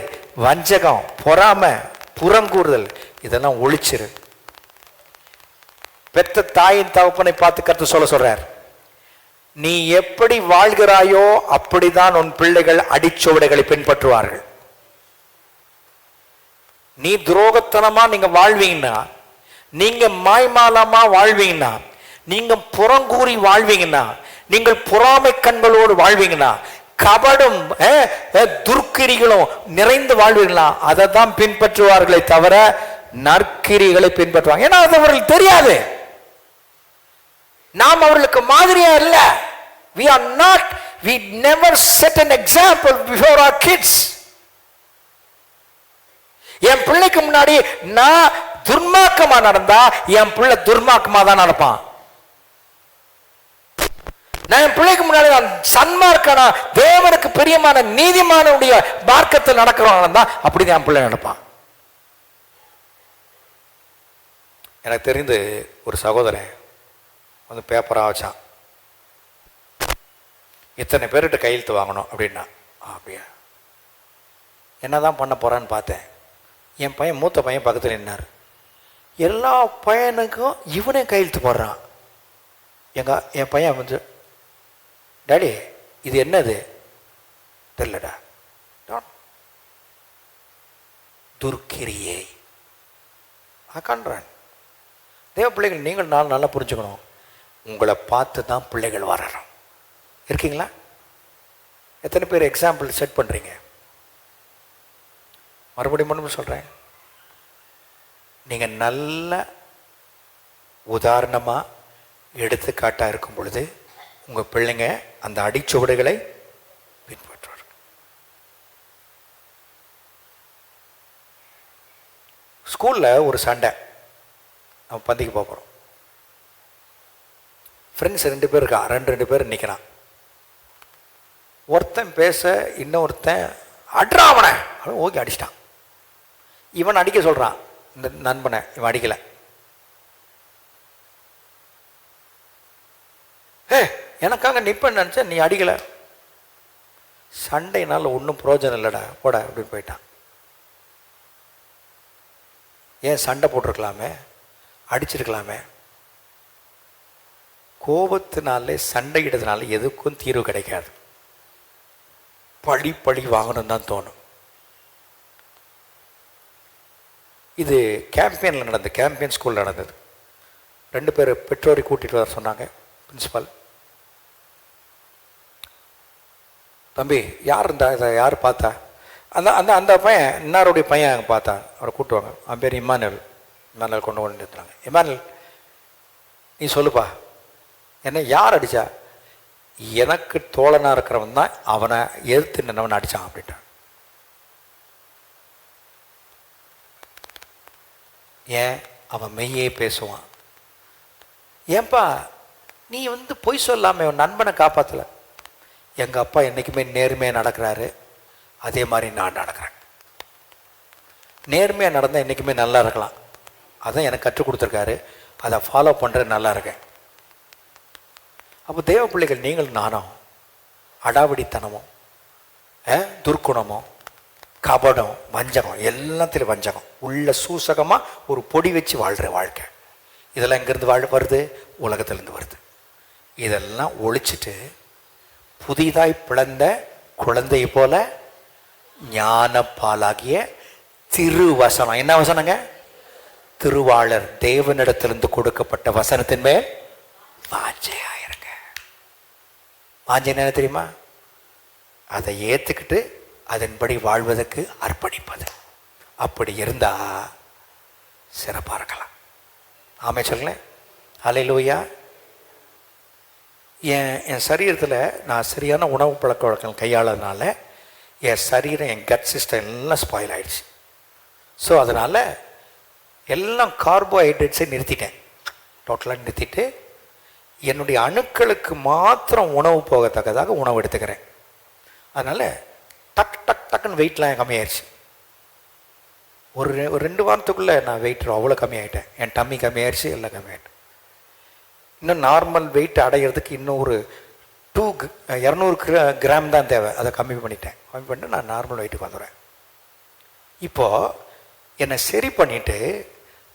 வஞ்சகம், பொறாமை, புறங்கூறுதல், இதெல்லாம் ஒழிச்சிரு. பெத்த தாயின் தகப்பனை பார்த்து கர்த்தர் சொல்றார், நீ எப்படி வாழ்கிறாயோ அப்படிதான் உன் பிள்ளைகள் அடிச்சுவடுகளை பின்பற்றுவார்கள். நீ துரோகத்தனமா நீங்க வாழ்வீங்கன்னா, நீங்க மாய்மாலமா வாழ்வீங்கன்னா, நீங்க புறங்கூறி வாழ்வீங்கன்னா, நீங்கள் பொறாமை கண்களோடு வாழ்வீங்கன்னா, கபடும் துர்க்கிரிகளும் நிறைந்து வாழ்வீங்களா, அதை தான் பின்பற்றுவார்களே தவிர நற்கிரிகளை பின்பற்றுவாங்க. ஏன்னா அது அவர்களுக்கு தெரியாது. நாம் அவர்களுக்கு மாதிரியா இல்ல. we are not, we never set an example before our kids. என் பிள்ளைக்கு முன்னாடி நான் துர்மார்க்கமா நடந்தா என் பிள்ளை துர்மார்க்கமா தான் நடப்பான். நான் என் பிள்ளைக்கு முன்னாடி நான் சன்மார்க்கனா, தேவனுக்கு பிரியமான நீதிமானுடைய மார்க்கத்தில் நடக்கிறவங்க தான் அப்படிதான் என் பிள்ளை நடப்பான். எனக்கு தெரிந்து ஒரு சகோதரன் வந்து பேப்பராக வச்சான், இத்தனை பேர்கிட்ட கையெழுத்து வாங்கணும் அப்படின்னா. அப்படியா, என்னதான் பண்ண போறான்னு பார்த்தேன். என் பையன், மூத்த பையன் பக்கத்தில் நின்னார். எல்லா பையனுக்கும் இவனே கையெழுத்து போடுறான். என் பையன் வந்து, டாடி இது என்னது தெரியலடா. துர்க்கிரியை காண்றான். தேவ பிள்ளைகள், நீங்கள் நான் நல்லா புரிஞ்சுக்கணும். உங்களை பார்த்து தான் பிள்ளைகள் வரணும். இருக்கீங்களா? எத்தனை பேர் எக்ஸாம்பிள் செட் பண்றீங்க? மறுபடியும் சொல்றேன், நீங்க நல்ல உதாரணமா எடுத்துக்காட்டா இருக்கும் பொழுது உங்க பிள்ளைங்க அந்த அடிச்சுவடுகளை பின்பற்றுவார்கள். ஸ்கூல்ல ஒரு சண்டை, நம்ம பந்திக்கு போகிறோம். ஃப்ரெண்ட்ஸ் 2 பேர் இருக்கா, ரெண்டு பேர் நிற்கிறான். ஒருத்தன் பேச இன்னொருத்தன் அட்ரா அவனை ஓகே அடிச்சிட்டான். இவன் அடிக்க சொல்றான் இந்த நண்பனை, இவன் அடிக்கல. எனக்காக நிப்ப நினைச்ச, நீ அடிக்கல. சண்டைனால ஒன்றும் பிரயோஜனம் இல்லைடா, போட அப்படின்னு போயிட்டான். ஏன் சண்டை போட்டிருக்கலாமே, அடிச்சிருக்கலாமே. கோபத்தினாலே சண்டையிடுறதுனால எதுக்கும் தீர்வு கிடைக்காது. பழி வாங்கணும் தான் தோணும். இது கேம்பெயினில் நடந்தது, கேம்பெயின் ஸ்கூல் நடந்தது. 2 பேர் பெற்றோரை கூட்டிகிட்டு வர சொன்னாங்க பிரின்சிபால். தம்பி யார் இருந்தா, இதை யார் பார்த்தா? அந்த அந்த அந்த பையன், இன்னாருடைய பையன் அங்கே பார்த்தா, அவரை கூட்டுவாங்க. அவன் பேர் இமானுவேல். இமானுவேல் கொண்டு நிறுத்துறாங்க. இமானுவேல் நீ சொல்லுப்பா, என்ன யார் அடித்தா? எனக்கு தோழனாக இருக்கிறவன் தான் அவனை எதிர்த்து நின்றவன் அடித்தான் அப்படின்ட்டான். ஏன்? அவன் மெய்யே பேசுவான். ஏன்பா நீ வந்து பொய் சொல்லாமல் உன் நண்பனை காப்பாற்றலை? எங்கள் அப்பா என்றைக்குமே நேர்மையாக நடக்கிறாரு, அதே மாதிரி நான் நடக்கிறேன். நேர்மையாக நடந்தால் என்றைக்குமே நல்லா இருக்கலாம். அதான் எனக்கு கற்றுக் கொடுத்துருக்காரு, அதை ஃபாலோ பண்ணுறது நல்லா இருக்கேன். அப்போ தேவ பிள்ளைகள், நீங்கள் நானும் அடாவடித்தனமும் துர்க்குணமும் கபடம் வஞ்சகம், எல்லாத்திலும் வஞ்சகம் உள்ள சூசகமாக ஒரு பொடி வச்சு வாழ்கிற வாழ்க்கை. இதெல்லாம் எங்கேருந்து வருது? உலகத்திலேருந்து வருது. இதெல்லாம் ஒழிச்சிட்டு புதிதாய் பிளந்த குழந்தை போல ஞானப்பாலாகிய திருவசனம். என்ன வசனங்க? திருவாளர். தேவனிடத்திலிருந்து கொடுக்கப்பட்ட வசனத்தின் மேல் வாஞ்சையாயிருங்க. வாஞ்சை என்ன தெரியுமா? அதை ஏற்றுக்கிட்டு அதன்படி வாழ்வதற்கு அர்ப்பணிப்பது. அப்படி இருந்தா சிறப்பாக இருக்கலாம். ஆமே சொல்லேன். அல்லேலூயா. என் சரீரத்தில் நான் சரியான உணவு பழக்க வழக்கம் கையாளதுனால என் சரீரம், என் கட் சிஸ்டம் எல்லாம் ஸ்பாயில் ஆகிடுச்சு. ஸோ அதனால் எல்லாம் கார்போஹைட்ரேட்ஸை நிறுத்திட்டேன். டோட்டலாக நிறுத்திட்டு என்னுடைய அணுக்களுக்கு மாத்திரம் உணவு போகத்தக்கதாக உணவு எடுத்துக்கிறேன். அதனால் டக்குன்னு வெயிட்லாம் கம்மியாயிடுச்சு. ஒரு 2 வாரத்துக்குள்ளே நான் வெயிட் அவ்வளோ கம்மியாயிட்டேன். என் டம்மி கம்மியாயிடுச்சு, எல்லாம் கம்மியாயிட்டேன். இன்னும் நார்மல் வெயிட் அடைகிறதுக்கு இன்னும் ஒரு 200 கிராம் தான் தேவை. அதை கம்மி பண்ணிட்டு நான் நார்மல் வெயிட்டுக்கு வந்துடுவேன். இப்போது என்னை சரி பண்ணிவிட்டு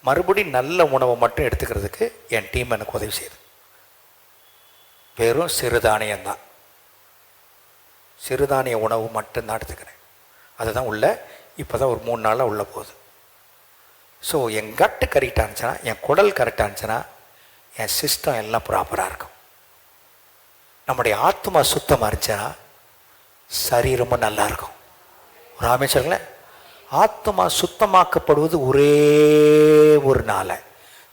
மறுபடியும் நல்ல உணவை மட்டும் எடுத்துக்கிறதுக்கு என் டீம் எனக்கு உதவி செய்யுது. வெறும் சிறுதானியம்தான், சிறுதானிய உணவு மட்டும்தான் எடுத்துக்கிறேன். அதுதான் உள்ள இப்போ தான் ஒரு 3 நாளாக உள்ளே போகுது. ஸோ என் கட்டு கரெக்டாக இருந்துச்சுன்னா, என் குடல் கரெக்டாக இருந்துச்சுன்னா, என் சிஸ்டம் எல்லாம் ப்ராப்பராக இருக்கும். நம்முடைய ஆத்மா சுத்தமாக இருந்துச்சுன்னா சரீரமும் நல்லா இருக்கும். ஒரு அமைச்சர்களேன், ஆத்மா சுத்தமாக்கப்படுவது ஒரே ஒரு நாளை,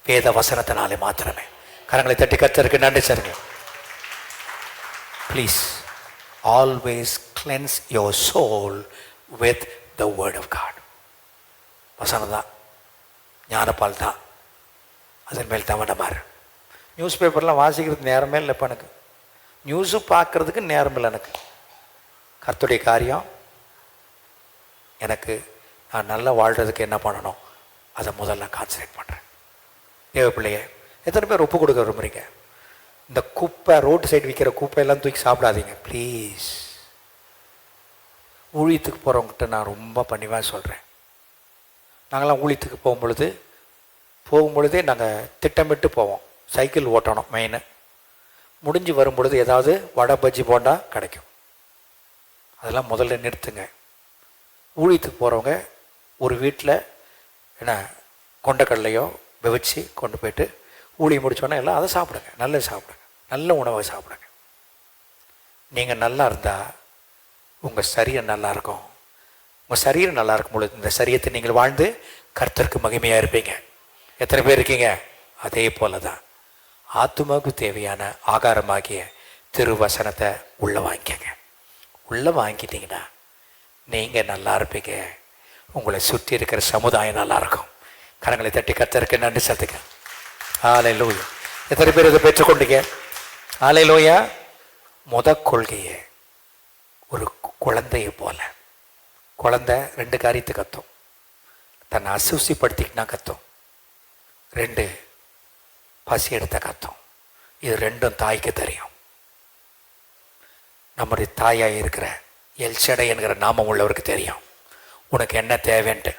வேத வசனத்தினாலே மாத்திரமே. கரங்களை தட்டி கர்த்தருக்கு நன்றி சொல்லுங்க. Please always cleanse your soul with the word of God. வசனம் தான், ஞானப்பால் தான், அதன் மேல் தவணமாறு. நியூஸ் பேப்பர்லாம் வாசிக்கிறதுக்கு நேரமே இல்லை இப்போ எனக்கு. நியூஸு பார்க்குறதுக்கு நேரம் இல்லை எனக்கு. கர்த்தருடைய காரியம் எனக்கு, நான் நல்லா வாழ்கிறதுக்கு என்ன பண்ணணும் அதை முதல்ல கான்சன்ட்ரேட் பண்ணுறேன். தேவ பிள்ளையே, எத்தனை பேர் ஒப்பு கொடுக்க விரும்புகிறீங்க? இந்த குப்பை, ரோடு சைடு விற்கிற குப்பையெல்லாம் தூக்கி சாப்பிடாதீங்க ப்ளீஸ். ஊழியத்துக்கு போகிறவங்ககிட்ட நான் ரொம்ப பணிவாக சொல்கிறேன். நாங்களாம் ஊழியத்துக்கு போகும்பொழுதே நாங்கள் திட்டமிட்டு போவோம். சைக்கிள் ஓட்டணும் மெயின். முடிஞ்சு வரும்பொழுது ஏதாவது வடை பஜ்ஜி போண்டா கிடைக்கும். அதெல்லாம் முதல்ல நிறுத்துங்க. ஊழியத்துக்கு போகிறவங்க ஒரு வீட்டில் என்ன கொண்டக்கடலையோ வெவச்சு கொண்டு போய்ட்டு ஊழியம் முடித்தோன்னே எல்லாம் அதை சாப்பிடுங்க. நல்லது சாப்பிடுங்க, நல்ல உணவை சாப்பிடுங்க. நீங்கள் நல்லா இருந்தால் உங்கள் சரீரம் நல்லா இருக்கும். உங்கள் சரீரம் நல்லா இருக்கும் பொழுது இந்த சரீரத்தை நீங்கள் வாழ்ந்து கர்த்தருக்கு மகிமையாக இருப்பீங்க. எத்தனை பேர் இருக்கீங்க? அதே போல தான் ஆத்துமாவுக்கு தேவையான ஆகாரமாகிய திருவசனத்தை உள்ளே வாங்கிக்கங்க. உள்ளே வாங்கிட்டீங்கன்னா நீங்கள் நல்லா இருப்பீங்க. உங்களை சுற்றி இருக்கிற சமுதாயம் நல்லாயிருக்கும். கரங்களை தட்டி கர்த்தருக்கு நன்றி செலுத்துங்க. ஹல்லேலூயா. எத்தனை பேர் இதை பெற்றுக்கொண்டீங்க? ஹல்லேலூயா. கொள்கையை ஒரு குழந்தையை போல, குழந்தை 2 காரியத்தை கத்தும். தன்னை அசுசிப்படுத்திக்கினா கத்தும், 2 பசி எடுத்த கத்தும். இது 2ம் தாய்க்கு தெரியும். நம்முடைய தாயாக இருக்கிற எல்ஷடை என்கிற நாமம் உள்ளவருக்கு தெரியும் உனக்கு என்ன தேவைன்ட்டு.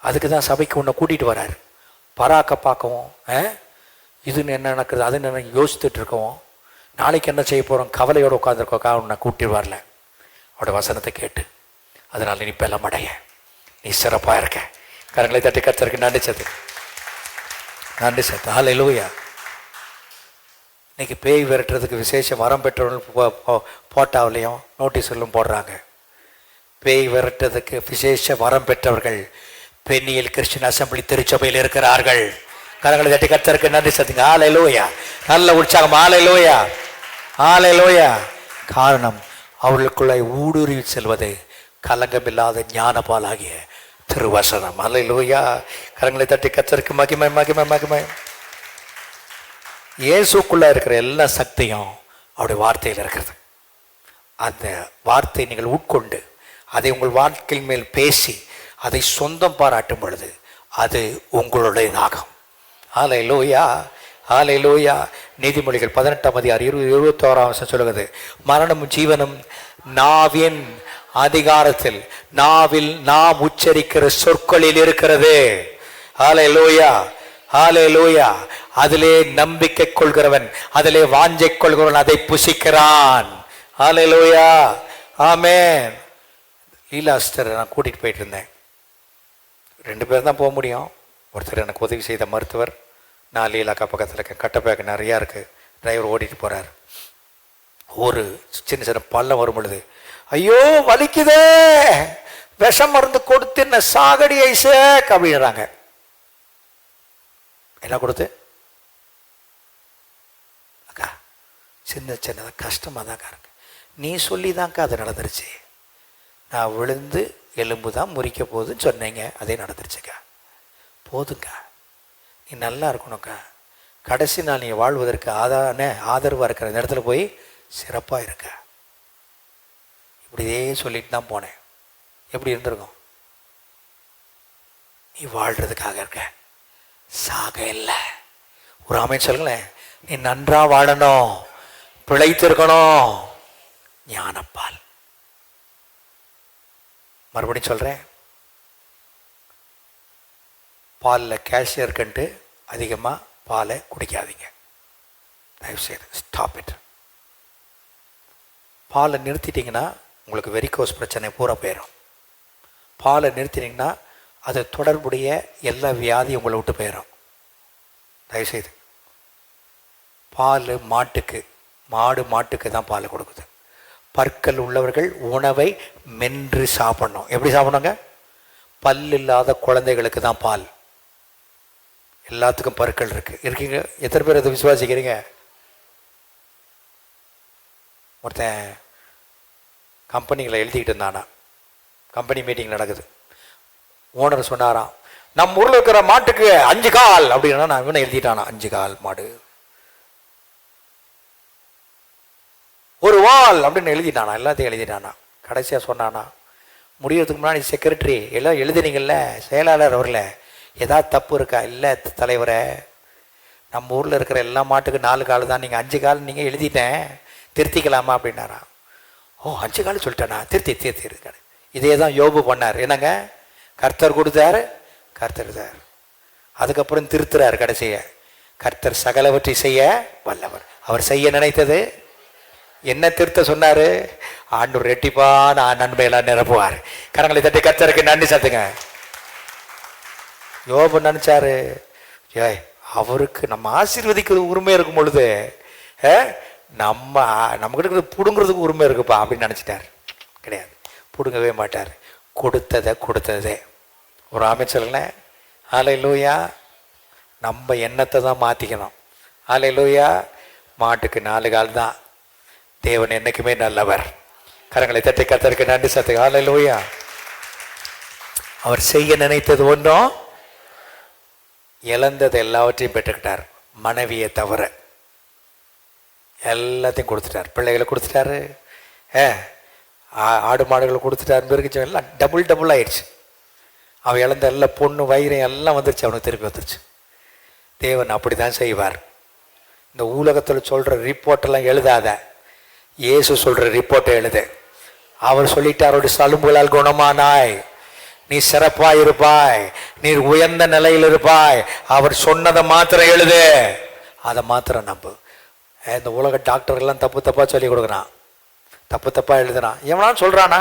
அதுக்கு தான் சபைக்கு உன்னை கூட்டிகிட்டு வராரு. பராக்க பார்க்கவும், இதுன்னு என்ன நடக்குது அதுன்னு என்ன யோசித்துட்டு இருக்கவும், நாளைக்கு என்ன செய்ய போகிறோம் கவலையோடு உட்காந்துருக்கோக்கா உன்னை கூட்டிட்டு வரல. அவரோட வசனத்தை கேட்டு அதனால் நீ பெலம் அடைய, நீ சிறப்பாக இருக்க. கரங்களை தட்டி கர்த்தருக்கு நன்றி செலுத்து. நன்றி செலுத்து. ஹல்லேலூயா. இன்னைக்கு பேய் விரட்டுறதுக்கு விசேஷ வரம் பெற்றவர்கள் போட்டாவிலையும் நோட்டீஸ்களும் போடுறாங்க. பேய் விரட்டுறதுக்கு விசேஷ வரம் பெற்றவர்கள் பெண்ணியல் கிறிஸ்டியன் அசம்பிளி திருச்சபையில் இருக்கிறார்கள். கரங்களை தட்டி கர்த்தருக்கு நன்றி செலுத்துங்க. ஹல்லேலூயா. நல்ல உற்சாகம். ஹல்லேலூயா. ஹல்லேலூயா. காரணம் அவர்களுக்குள்ளே ஊடுருவி செல்வது கலங்கமில்லாத ஞானபாலாகிய திருவசனம். ஹல்லேலூயா. கரங்களை தட்டி கர்த்தருக்கு மகிமை மகிமை மகிமை. இயேசுக்குள்ளே இருக்கிற எல்லா சக்தியும் அவருடைய வார்த்தையில் இருக்கிறது. அந்த வார்த்தையை நீங்கள் உட்கொண்டு அதை உங்கள் வாழ்க்கையின் மேல் பேசி அதை சொந்தம் பாராட்டும் பொழுது அது உங்களுடையதாகும். ஹல்லேலூயா. ஹல்லேலூயா. நீதிமொழிகள் 18:21 சொல்லுகிறது, மரணமும் ஜீவனும் நாவின் அதிகாரத்தில், நாவில் நாம் உச்சரிக்கிற சொற்களில் இருக்கிறது. ஹல்லேலூயா. ஹல்லேலூயா. அதிலே நம்பிக்கை கொள்கிறவன், அதிலே வாஞ்சை கொள்கிறவன் அதை புசிக்கிறான். ஹல்லேலூயா, ஆமென். லீலாஸ்டர் நான் கூட்டிகிட்டு போயிட்டு இருந்தேன். 2 பேர் தான் போக முடியும். ஒருத்தர் எனக்கு உதவி செய்த மருத்துவர், நான் லீலாக்கா பக்கத்தில் இருக்கேன். கட்டப்பேக்கு நிறையா இருக்குது. டிரைவர் ஓட்டிகிட்டு போகிறார். ஒரு சின்ன சின்ன பள்ளம் வரும் பொழுது, ஐயோ வலிக்குதே, விஷம் மருந்து கொடுத்து என்ன சாகடி ஐசேக் அப்படின்றாங்க. என்ன கொடுத்து? அக்கா சின்ன சின்னதாக கஷ்டமாக தான்க்கா இருக்கு. நீ சொல்லி தான்க்கா அது நடந்துருச்சு. நான் விழுந்து எலும்பு தான் முறிக்க போகுதுன்னு சொன்னீங்க, அதே நடந்துருச்சுக்கா. போதுக்கா, நீ நல்லா இருக்கணும்க்கா. கடைசி நாள் நீ வாழ்வதற்கு ஆதரவாக இருக்கிற இந்த இடத்துல போய் சிறப்பாக இருக்க. இப்படியே சொல்லிட்டு தான் போனேன். எப்படி இருந்திருக்கும்? நீ வாழ்கிறதுக்காக இருக்க, சாக இல்லை. ஒரு ஆமென் சொல்லுங்களேன். நீ நன்றாக வாழணும், பிழைத்திருக்கணும். ஞானப்பால். மறுபடியும் சொல்கிறேன், பாலில் கேல்சியம் இருக்குன்ட்டு அதிகமாக பாலை குடிக்காதீங்க. தயவுசெய்து ஸ்டாப் இட். பாலை நிறுத்திட்டிங்கன்னா உங்களுக்கு வெரிகோஸ் பிரச்சனை பூரா போயிடும். பாலை நிறுத்தினீங்கன்னா அது தொடர்புடைய எல்லா வியாதியும் உங்களை விட்டு போயிடும். தயவுசெய்து பால் மாட்டுக்கு தான் பால் கொடுக்குது. பற்கள் உள்ளவர்கள் உணவை மென்று சாப்பிடணும். எப்படி சாப்பிடணுங்க? பல் இல்லாத குழந்தைகளுக்கு தான் பால். எல்லாத்துக்கும் பற்கள் இருக்கீங்க. எத்தனை பேர் அதை விசுவாசிக்கிறீங்க? ஒருத்தன் கம்பெனிகளை எழுதிக்கிட்டு இருந்தானா, கம்பெனி மீட்டிங் நடக்குது. ஓனர் சொன்னாராம், நம்ம ஊரில் இருக்கிற மாட்டுக்கு 5 கால் அப்படின்னா, நான் இவனை எழுதிட்டானா 5 கால் மாடு, 1 வால் அப்படின்னு எழுதிட்டானா, எல்லாத்தையும் எழுதிட்டானா. கடைசியாக சொன்னானா, முடியறதுக்கு முன்னாடி செக்ரட்டரி எல்லாம் எழுதினீங்கல்ல, செயலாளர் அவரில் ஏதாவது தப்பு இருக்கா? இல்லை தலைவரை, நம்ம ஊரில் இருக்கிற எல்லா மாட்டுக்கு 4 கால் தான், நீங்கள் 5 கால் நீங்கள் எழுதிட்டேன், திருத்திக்கலாமா அப்படின்னாரா. ஓ 5 கால் சொல்லிட்டேனா, திருத்தி இருக்காரு. இதே தான் யோபு பண்ணார். என்னங்க, கர்த்தர் கொடுத்தாரு, கர்த்தர் தார். அதுக்கப்புறம் திருத்துறார். கடைசிய கர்த்தர் சகலவற்றை செய்ய வல்லவர். அவர் செய்ய நினைத்தது என்ன திருத்த சொன்னாரு? ஆண்டவர் ரெட்டிப்பான நன்மையெல்லாம் நிரப்புவார். கரங்களை தட்டி கர்த்தருக்கு நன்றி சாத்துங்க. யோபு நினைச்சாரு, அவருக்கு நம்ம ஆசீர்வதிக்கிறது உரிமை இருக்கும் பொழுது நம்ம கிட்ட புடுங்கிறதுக்கு உரிமை இருக்குப்பா அப்படின்னு நினச்சிட்டார். கிடையாது, பிடுங்கவே மாட்டார். கொடுத்ததே. ஒரு ஆமென் சொல்லுங்களேன். ஹல்லேலூயா. நம்ம எண்ணத்தை தான் மாற்றிக்கணும். ஹல்லேலூயா. மாட்டுக்கு 4 கால் தான். தேவன் என்னைக்குமே நல்லவர். கரங்களை தட்டி கர்த்தருக்கு நன்றி சாத்து. ஹல்லேலூயா. அவர் செய்ய நினைத்தது ஒன்றும், இழந்தது எல்லாவற்றையும் பெற்றுக்கிட்டார். மனைவியை தவிர எல்லாத்தையும் கொடுத்துட்டார். பிள்ளைகளை கொடுத்துட்டாரு, ஆடு மாடுகளை கொடுத்துட்டாரு, பெருகிச்சு எல்லாம் டபுள் ஆயிடுச்சு. அவன் இழந்த எல்லாம் பொண்ணு வைரம் எல்லாம் வந்துருச்சு, அவனுக்கு திருப்பி வந்துருச்சு. தேவன் அப்படி தான் செய்வார். இந்த உலகத்தில் சொல்கிற ரிப்போர்ட்டெல்லாம் எழுதாத, இயேசு சொல்கிற ரிப்போர்ட்டை எழுது. அவர் சொல்லிட்டாரோட சலும்புகளால் குணமானாய், நீ சிறப்பாய் இருப்பாய், நீ உயர்ந்த நிலையில் இருப்பாய். அவர் சொன்னதை மாத்திரம் எழுது, அதை மாத்திரம் நம்பு. இந்த உலக டாக்டர்கள்லாம் தப்பாக சொல்லி கொடுக்குறான், தப்பாக எழுதுறான். எவனாலும் சொல்கிறானா?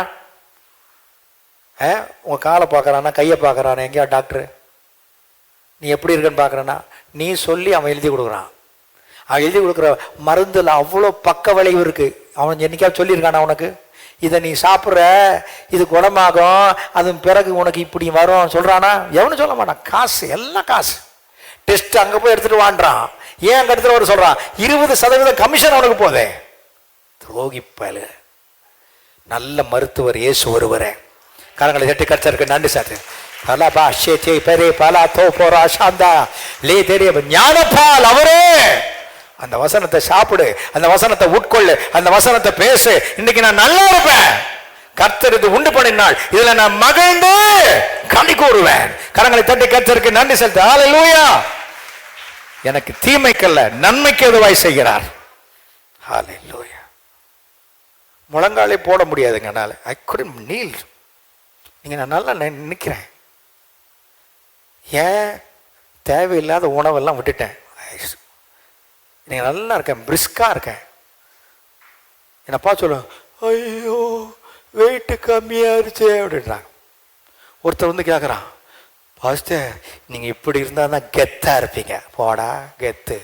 உங்கள் காலை பார்க்குறானா, கையை பார்க்குறானா? எங்கேயா டாக்டரு நீ எப்படி இருக்குன்னு பார்க்குறானா? நீ சொல்லி அவன் எழுதி கொடுக்குறான். அவன் எழுதி கொடுக்குற மருந்தில் அவ்வளோ பக்க விளைவு இருக்குது. அவன் என்னைக்காவது சொல்லியிருக்கானா உனக்கு, இதை நீ சாப்பிட்ற, இது குணமாகும், அதன் பிறகு உனக்கு இப்படி வரும் சொல்கிறானா? எவனு சொல்ல மாட்டான். காசு, எல்லாம் காசு. டெஸ்ட் அங்கே போய் எடுத்துகிட்டு வாண்டான். ஏன் அங்கே எடுத்துகிட்டு வர சொல்கிறான்? 20% கமிஷன் அவனுக்கு போதே. துரோகிப்பல. நல்ல மருத்துவர் இயேசு ஒருவரே. கரங்களை தட்டி கர்த்தருக்கு நன்றி சாத்து. ஞானப்பால் அவரே. அந்த வசனத்தை சாப்பிடு, அந்த வசனத்தை உட்கொள்ளு, அந்த வசனத்தை பேசு. இன்னைக்கு நான் நல்லா இருப்பேன். கர்த்தர் இது உண்டு பண்ணினாள், இதுல நான் மகிழ்ந்து களி கூறுவேன். கரங்களை தட்டி கர்த்தருக்கு நன்றி செலுத்து. ஹல்லேலூயா. எனக்கு தீமைக்கல்ல நன்மைக்கு எதுவாய் செய்கிறார். ஹல்லேலூயா. முழங்காலே போட முடியாதுங்க என்னால. ஐ couldn't kneel. நீங்க நான் நல்லா நினைக்கிறேன். ஏன் தேவையில்லாத உணவெல்லாம் விட்டுட்டேன். நீங்கள் நல்லா இருக்கேன், பிரிஸ்காக இருக்கேன். என்னப்பா சொல்லுவேன், ஐயோ வெயிட்டு கம்மியாயிருச்சே அப்படின்றாங்க. ஒருத்தர் வந்து கேட்குறான், பாஸ்டர் நீங்கள் இப்படி இருந்தால் தான் கெத்தாக இருப்பீங்க. போடா கெத்து,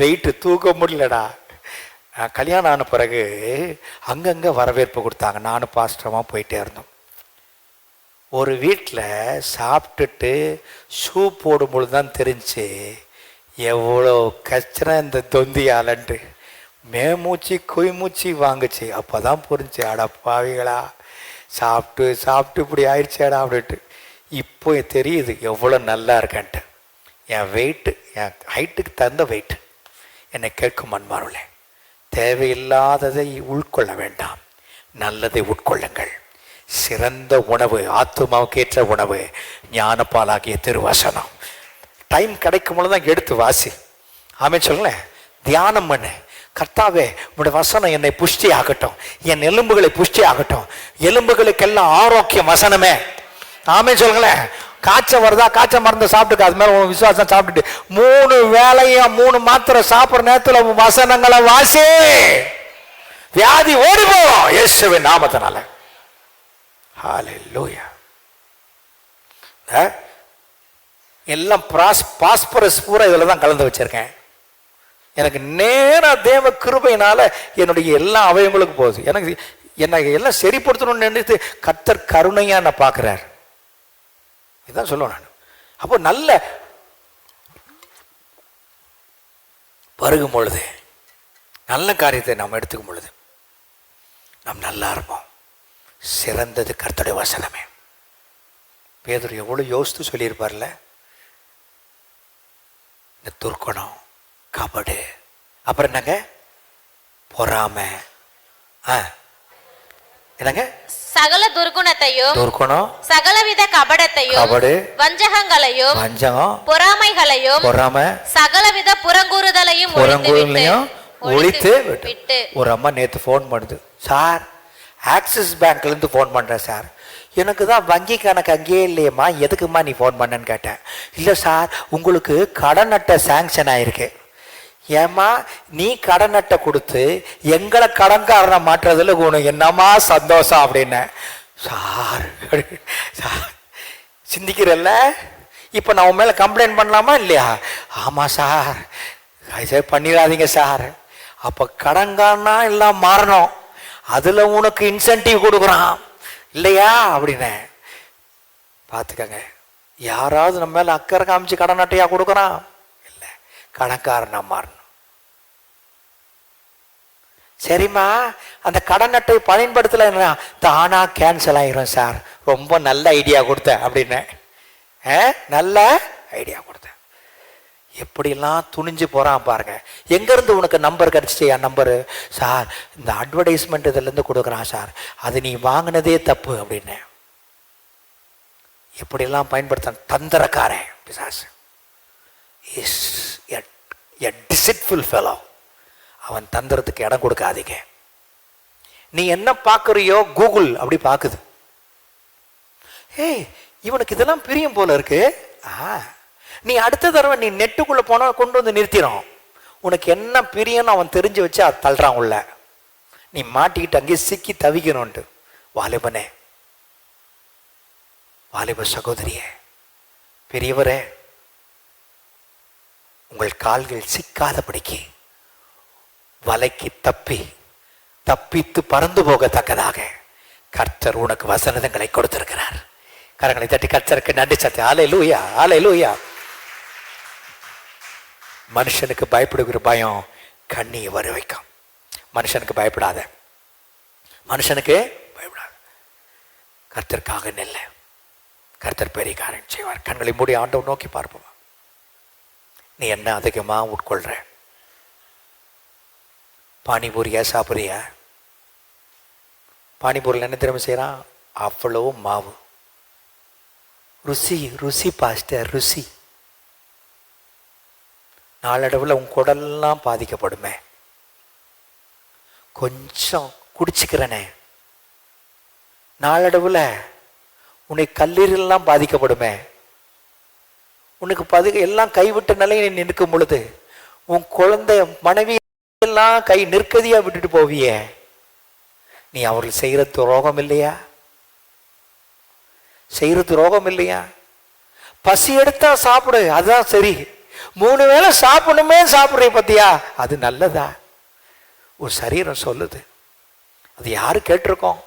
வெயிட்டு தூக்க முடியலடா. கல்யாணம் ஆன பிறகு அங்கங்கே வரவேற்பு கொடுத்தாங்க. நானும் பாஸ்டரமாக போயிட்டே இருந்தோம். ஒரு வீட்டில் சாப்பிட்டுட்டு ஷூ போடும்பொழுது தான் தெரிஞ்சு எவ்வளோ கஷ்டம் இந்த தொந்தியாலன்ட்டு. மேமூச்சு கொய்மூச்சு வாங்குச்சு. அப்போ தான் புரிஞ்சு, அட பாவிகளா, சாப்பிட்டு சாப்பிட்டு இப்படி ஆயிடுச்சேடா அப்படின்ட்டு. இப்போ தெரியுது எவ்வளோ நல்லா இருக்கேன்ட்டு. என் வெயிட்டு என் ஹைட்டுக்கு தகுந்த வெயிட். என்னை கேட்கும் அன்பாருளே, தேவையில்லாததை உட்கொள்ள வேண்டாம், நல்லதை உட்கொள்ளுங்கள். சிறந்த உணவு, ஆத்துமாவுக்கு ஏற்ற உணவு ஞானப்பாலாகிய திருவசனம். டைம் கிடைக்கும் பொழுது தான் எடுத்து வாசி. ஆமென் சொல்லுங்களேன். தியானம் பண்ணு. கர்த்தாவே உங்களுடைய வசனம் என்னை புஷ்டி ஆகட்டும், என் எலும்புகளை புஷ்டி ஆகட்டும், எலும்புகளுக்கெல்லாம் ஆரோக்கியம் வசனமே. ஆமென் சொல்லுங்களேன். காய்ச்சல் வருதா, காய்ச்சல் மருந்து சாப்பிட்டுக்க, அது மேலே உன் விசுவாசம் சாப்பிட்டுட்டு 3 வேளையும் 3 மாத்திரை சாப்பிட்ற நேரத்தில் வசனங்களை வாசி, வியாதி ஓடி போவோம் இயேசுவின் நாமத்தினால. ஹல்லேலூயா. எல்லாம் பாஸ்பரஸ் பூரா இதில் தான் கலந்து வச்சிருக்கேன். எனக்கு நேராக தேவ கிருபையினால என்னுடைய எல்லா அவயங்களுக்கும் போகுது. எனக்கு என்னை எல்லாம் சரிப்படுத்தணும்னு நினைத்து கர்த்தர் கருணையா நான் பார்க்குறார். இதுதான் சொல்லுவேன் நான். அப்போ நல்ல பருகும் பொழுது, நல்ல காரியத்தை நாம் எடுத்துக்கும் பொழுது நாம் நல்லா இருப்போம். சிறந்தது கர்த்தருடைய வசனமே. பேதுரு எவ்வளோ யோசித்து சொல்லியிருப்பார்ல. இந்த துர்க்கணம், கபடு, அப்புறம் என்னங்க பொறாமை, என்னங்க சகல துர்குணத்தையும், துர்க்குணம், சகலவித கபடத்தையும், கபடு, வஞ்சகங்களையும், வஞ்சகம், பொறாமைகளையும், பொறாமை, சகலவித புறங்கூறுதலையும் ஒழித்து விட்டு. ஒரு அம்மா நேற்று ஃபோன் பண்ணுது, சார் ஆக்சிஸ் பேங்க்லேருந்து ஃபோன் பண்ணுறேன் சார், எனக்கு தான் வங்கி கணக்கு அங்கேயே இல்லையம்மா, எதுக்குமா நீ ஃபோன் பண்ணேன்னு கேட்டேன். இல்லை சார், உங்களுக்கு கடன் அட்டை சாங்ஷன் ஆயிருக்கு. ஏம்மா நீ கடன் அட்டை கொடுத்து எங்களை கடன்காரனை மாற்றுறதுல உனக்கு என்னம்மா சந்தோஷம் அப்படின்னு. சார் சார் சிந்திக்கிறல்ல, இப்போ நான் உன் மேலே கம்ப்ளைண்ட் பண்ணலாமா இல்லையா? ஆமாம் சார், சார் பண்ணிடாதீங்க சார். அப்போ கடன்காரனா எல்லாம் மாறணும், அதில் உனக்கு இன்சென்டிவ் கொடுக்குறான் இல்லையா அப்படின்னு பார்த்துக்கங்க. யாராவது நம்ம மேலே அக்கறை காமிச்சு கடன் அட்டையா கொடுக்குறான்? இல்லை, கடன்காரனா மாறணும். சரிம்மா, அந்த கடன் அட்டை பயன்படுத்தலை தானா கேன்சல் ஆகிரும் சார். ரொம்ப நல்ல ஐடியா கொடுத்தேன் அப்படின்னு. நல்ல ஐடியா கொடுத்தேன். எப்படிலாம் துணிஞ்சு போகிறான் பாருங்க. எங்கேருந்து உனக்கு நம்பர் கிடச்சிச்சு? என் நம்பரு சார், இந்த அட்வர்டைஸ்மெண்ட் இதுலேருந்து கொடுக்குறான் சார், அது நீ வாங்கினதே தப்பு அப்படின்னு. எப்படிலாம் பயன்படுத்த தந்திரக்காரன் பிசாசு. Is a deceitful fellow. அவன் தந்திரத்துக்கு இடம் கொடுக்காதீங்க. நீ என்ன பார்க்குறியோ கூகுள் அப்படி பார்க்குது. ஏய், இவனுக்கு இதெல்லாம் பிரியம் போல இருக்கு. நீ அடுத்த தடவை நீ நெட்டுக்குள்ளே போனால் கொண்டு வந்து நிறுத்திடும். உனக்கு என்ன பிரியன்னு அவன் தெரிஞ்சு வச்சு அதை தள்ளுறான் உள்ள. நீ மாட்டிக்கிட்டு அங்கேயே சிக்கி தவிக்கணும்ட்டு. வாலிபனே, வாலிப சகோதரியே, பெரியவரே, உங்கள் கால்கள் சிக்காதபடிக்கு வலைக்கு தப்பித்து பறந்து போகத்தக்கதாக கர்த்தர் உனக்கு வசனங்களை கொடுத்திருக்கிறார். கரங்களை தட்டி கர்த்தருக்கு நன்றி சத்து. அல்லேலூயா, அல்லேலூயா. மனுஷனுக்கு பயப்படுகிற பயம் கண்ணியை வர வைக்கும். மனுஷனுக்கு பயப்படாத, மனுஷனுக்கு பயப்படாத. கர்த்தருக்காக நெல்ல, கர்த்தர் பெரிய காரியம் செய்வார். கண்களை மூடி ஆண்டவர் நோக்கி பார்ப்போம். நீ என்ன அதிகமாக உட்கொள்ற? பானிபூரியா சாப்பிட்றியா? பானிபூரியில் என்ன திரும்ப செய்கிறான்? அவ்வளோ மாவு. ருசி ருசி பாஸ்டர், ருசி. நாளடைவில் உன் குடல்லாம் பாதிக்கப்படுமே. கொஞ்சம் குடிச்சுக்கிறனே, நாளடைவில் உன்னை கல்லீரல்லாம் பாதிக்கப்படுமே. உனக்கு எல்லாம் கைவிட்ட நிலையை நிற்கும் பொழுது உன் குழந்தை மனைவி எல்லாம் கை நிற்கதியா விட்டுட்டு போவியே. நீ அவர்கள் செய்கிற துரோகம் இல்லையா? செய்கிற துரோகம் இல்லையா? பசி எடுத்தா சாப்பிடு, அதுதான் சரி. 3 வேளை சாப்பிடணுமே சாப்பிட்றே பத்தியா, அது நல்லதா? ஒரு சரீரம் சொல்லுது. அது யாரு கேட்டிருக்கோம்?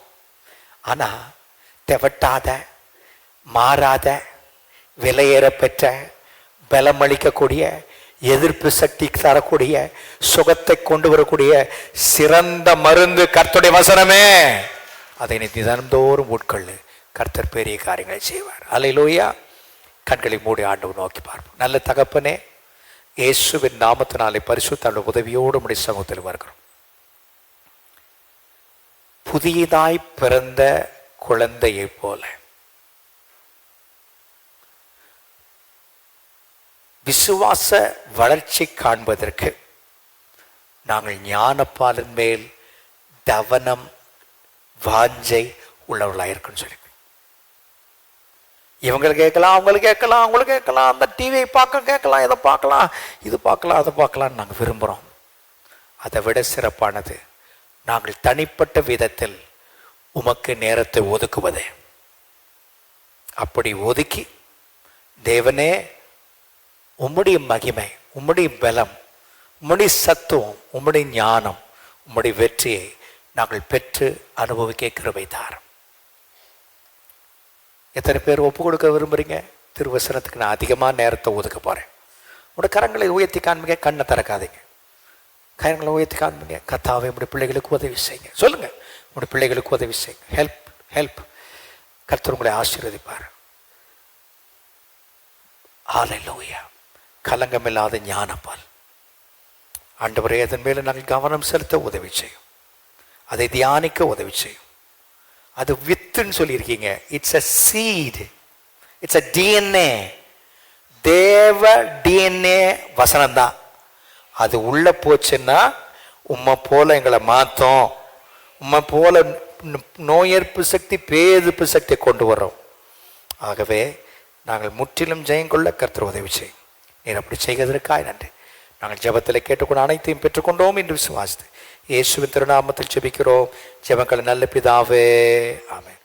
ஆனா தெவட்டாத, மாறாத, விலையேற பெற்ற, பலமளிக்கக்கூடிய, எதிர்ப்பு சக்தி தரக்கூடிய, சுகத்தை கொண்டு வரக்கூடிய சிறந்த மருந்து கர்த்தருடைய வசனமே. அதை நீ தினந்தோறும் உட்கொள்ளு. கர்த்தர் பெரிய காரியங்களை செய்வார். அல்லேலூயா. கண்களை மூடி ஆண்டவர் நோக்கி பார்ப்போம். நல்ல தகப்பனே, இயேசுவின் நாமத்தினாலே பரிசுத்த உதவியோடு உம்முடைய சமூகத்தில் வருகிறோம். புதியதாய் பிறந்த குழந்தையை போல விசுவாச வளர்ச்சி காண்பதற்கு நாங்கள் ஞானப்பாலின் மேல் கவனம், வாஞ்சை உள்ளவர்களாயிருக்குன்னு சொல்லி, இவங்களுக்கு கேட்கலாம், அவங்களுக்கு கேட்கலாம், அவங்களுக்கு கேட்கலாம், அந்த டிவியை பார்க்க கேட்கலாம், இதை பார்க்கலாம், இது பார்க்கலாம், அதை பார்க்கலான்னு நாங்கள் விரும்புகிறோம். அதை விட சிறப்பானது நாங்கள் தனிப்பட்ட விதத்தில் உமக்கு நேரத்தை ஒதுக்குவதே. அப்படி ஒதுக்கி தேவனே, உம்முடைய மகிமை, உம்முடைய பலம், உம்முடைய சத்துவம், உம்முடைய ஞானம், உம்முடைய வெற்றியை நாங்கள் பெற்று அனுபவிக்க கிருபை தாரும். எத்தனை பேர் ஒப்பு கொடுக்க விரும்புகிறீங்க? திருவசனத்துக்கு நான் அதிகமாக நேரத்தை ஒதுக்க போகிறேன். உங்களோட கரங்களை உயர்த்தி காண்பீங்க, கண்ணை திறக்காதீங்க. கரங்களை உயர்த்தி காண்பீங்க. கர்த்தாவே, உங்களுடைய பிள்ளைகளுக்கு உதவி செய்யுங்க. சொல்லுங்கள், உங்களுடைய பிள்ளைகளுக்கு உதவி செய்யுங்க. Help, help. கர்த்தர் உங்களை ஆசீர்வதிப்பார். ஹல்லேலூயா. கலங்கமில்லாத ஞானப்பால் ஆண்டவரே, அதன் மேலே நாங்கள் கவனம் செலுத்த உதவி செய்யும். அதை தியானிக்க உதவி செய்யும். அது வித்துன்னு சொல்லியிருக்கீங்க. It's a seed, it's a DNA. தேவ டிஎன்ஏ வசனம்தான். அது உள்ள போச்சுன்னா உம்மை போல எங்களை மாற்றும். உம்மை போல நோய் எதிர்ப்பு சக்தி, பேஎதிர்ப்பு சக்தியை கொண்டு வர்றோம். ஆகவே நாங்கள் முற்றிலும் ஜெயங்கொள்ள கர்த்தர் உதவி செய்யும். நீர் அப்படி செய்வதற்காக நன்றி. நாங்கள் ஜெபத்தில் கேட்டுக்கொண்டு அனைத்தையும் பெற்றுக்கொண்டோம் என்று விசுவாசித்து இயேசுவின் திருநாமத்தில் ஜெபிக்கிறோம். ஜெபங்கள் நல்ல பிதாவே, ஆமென்.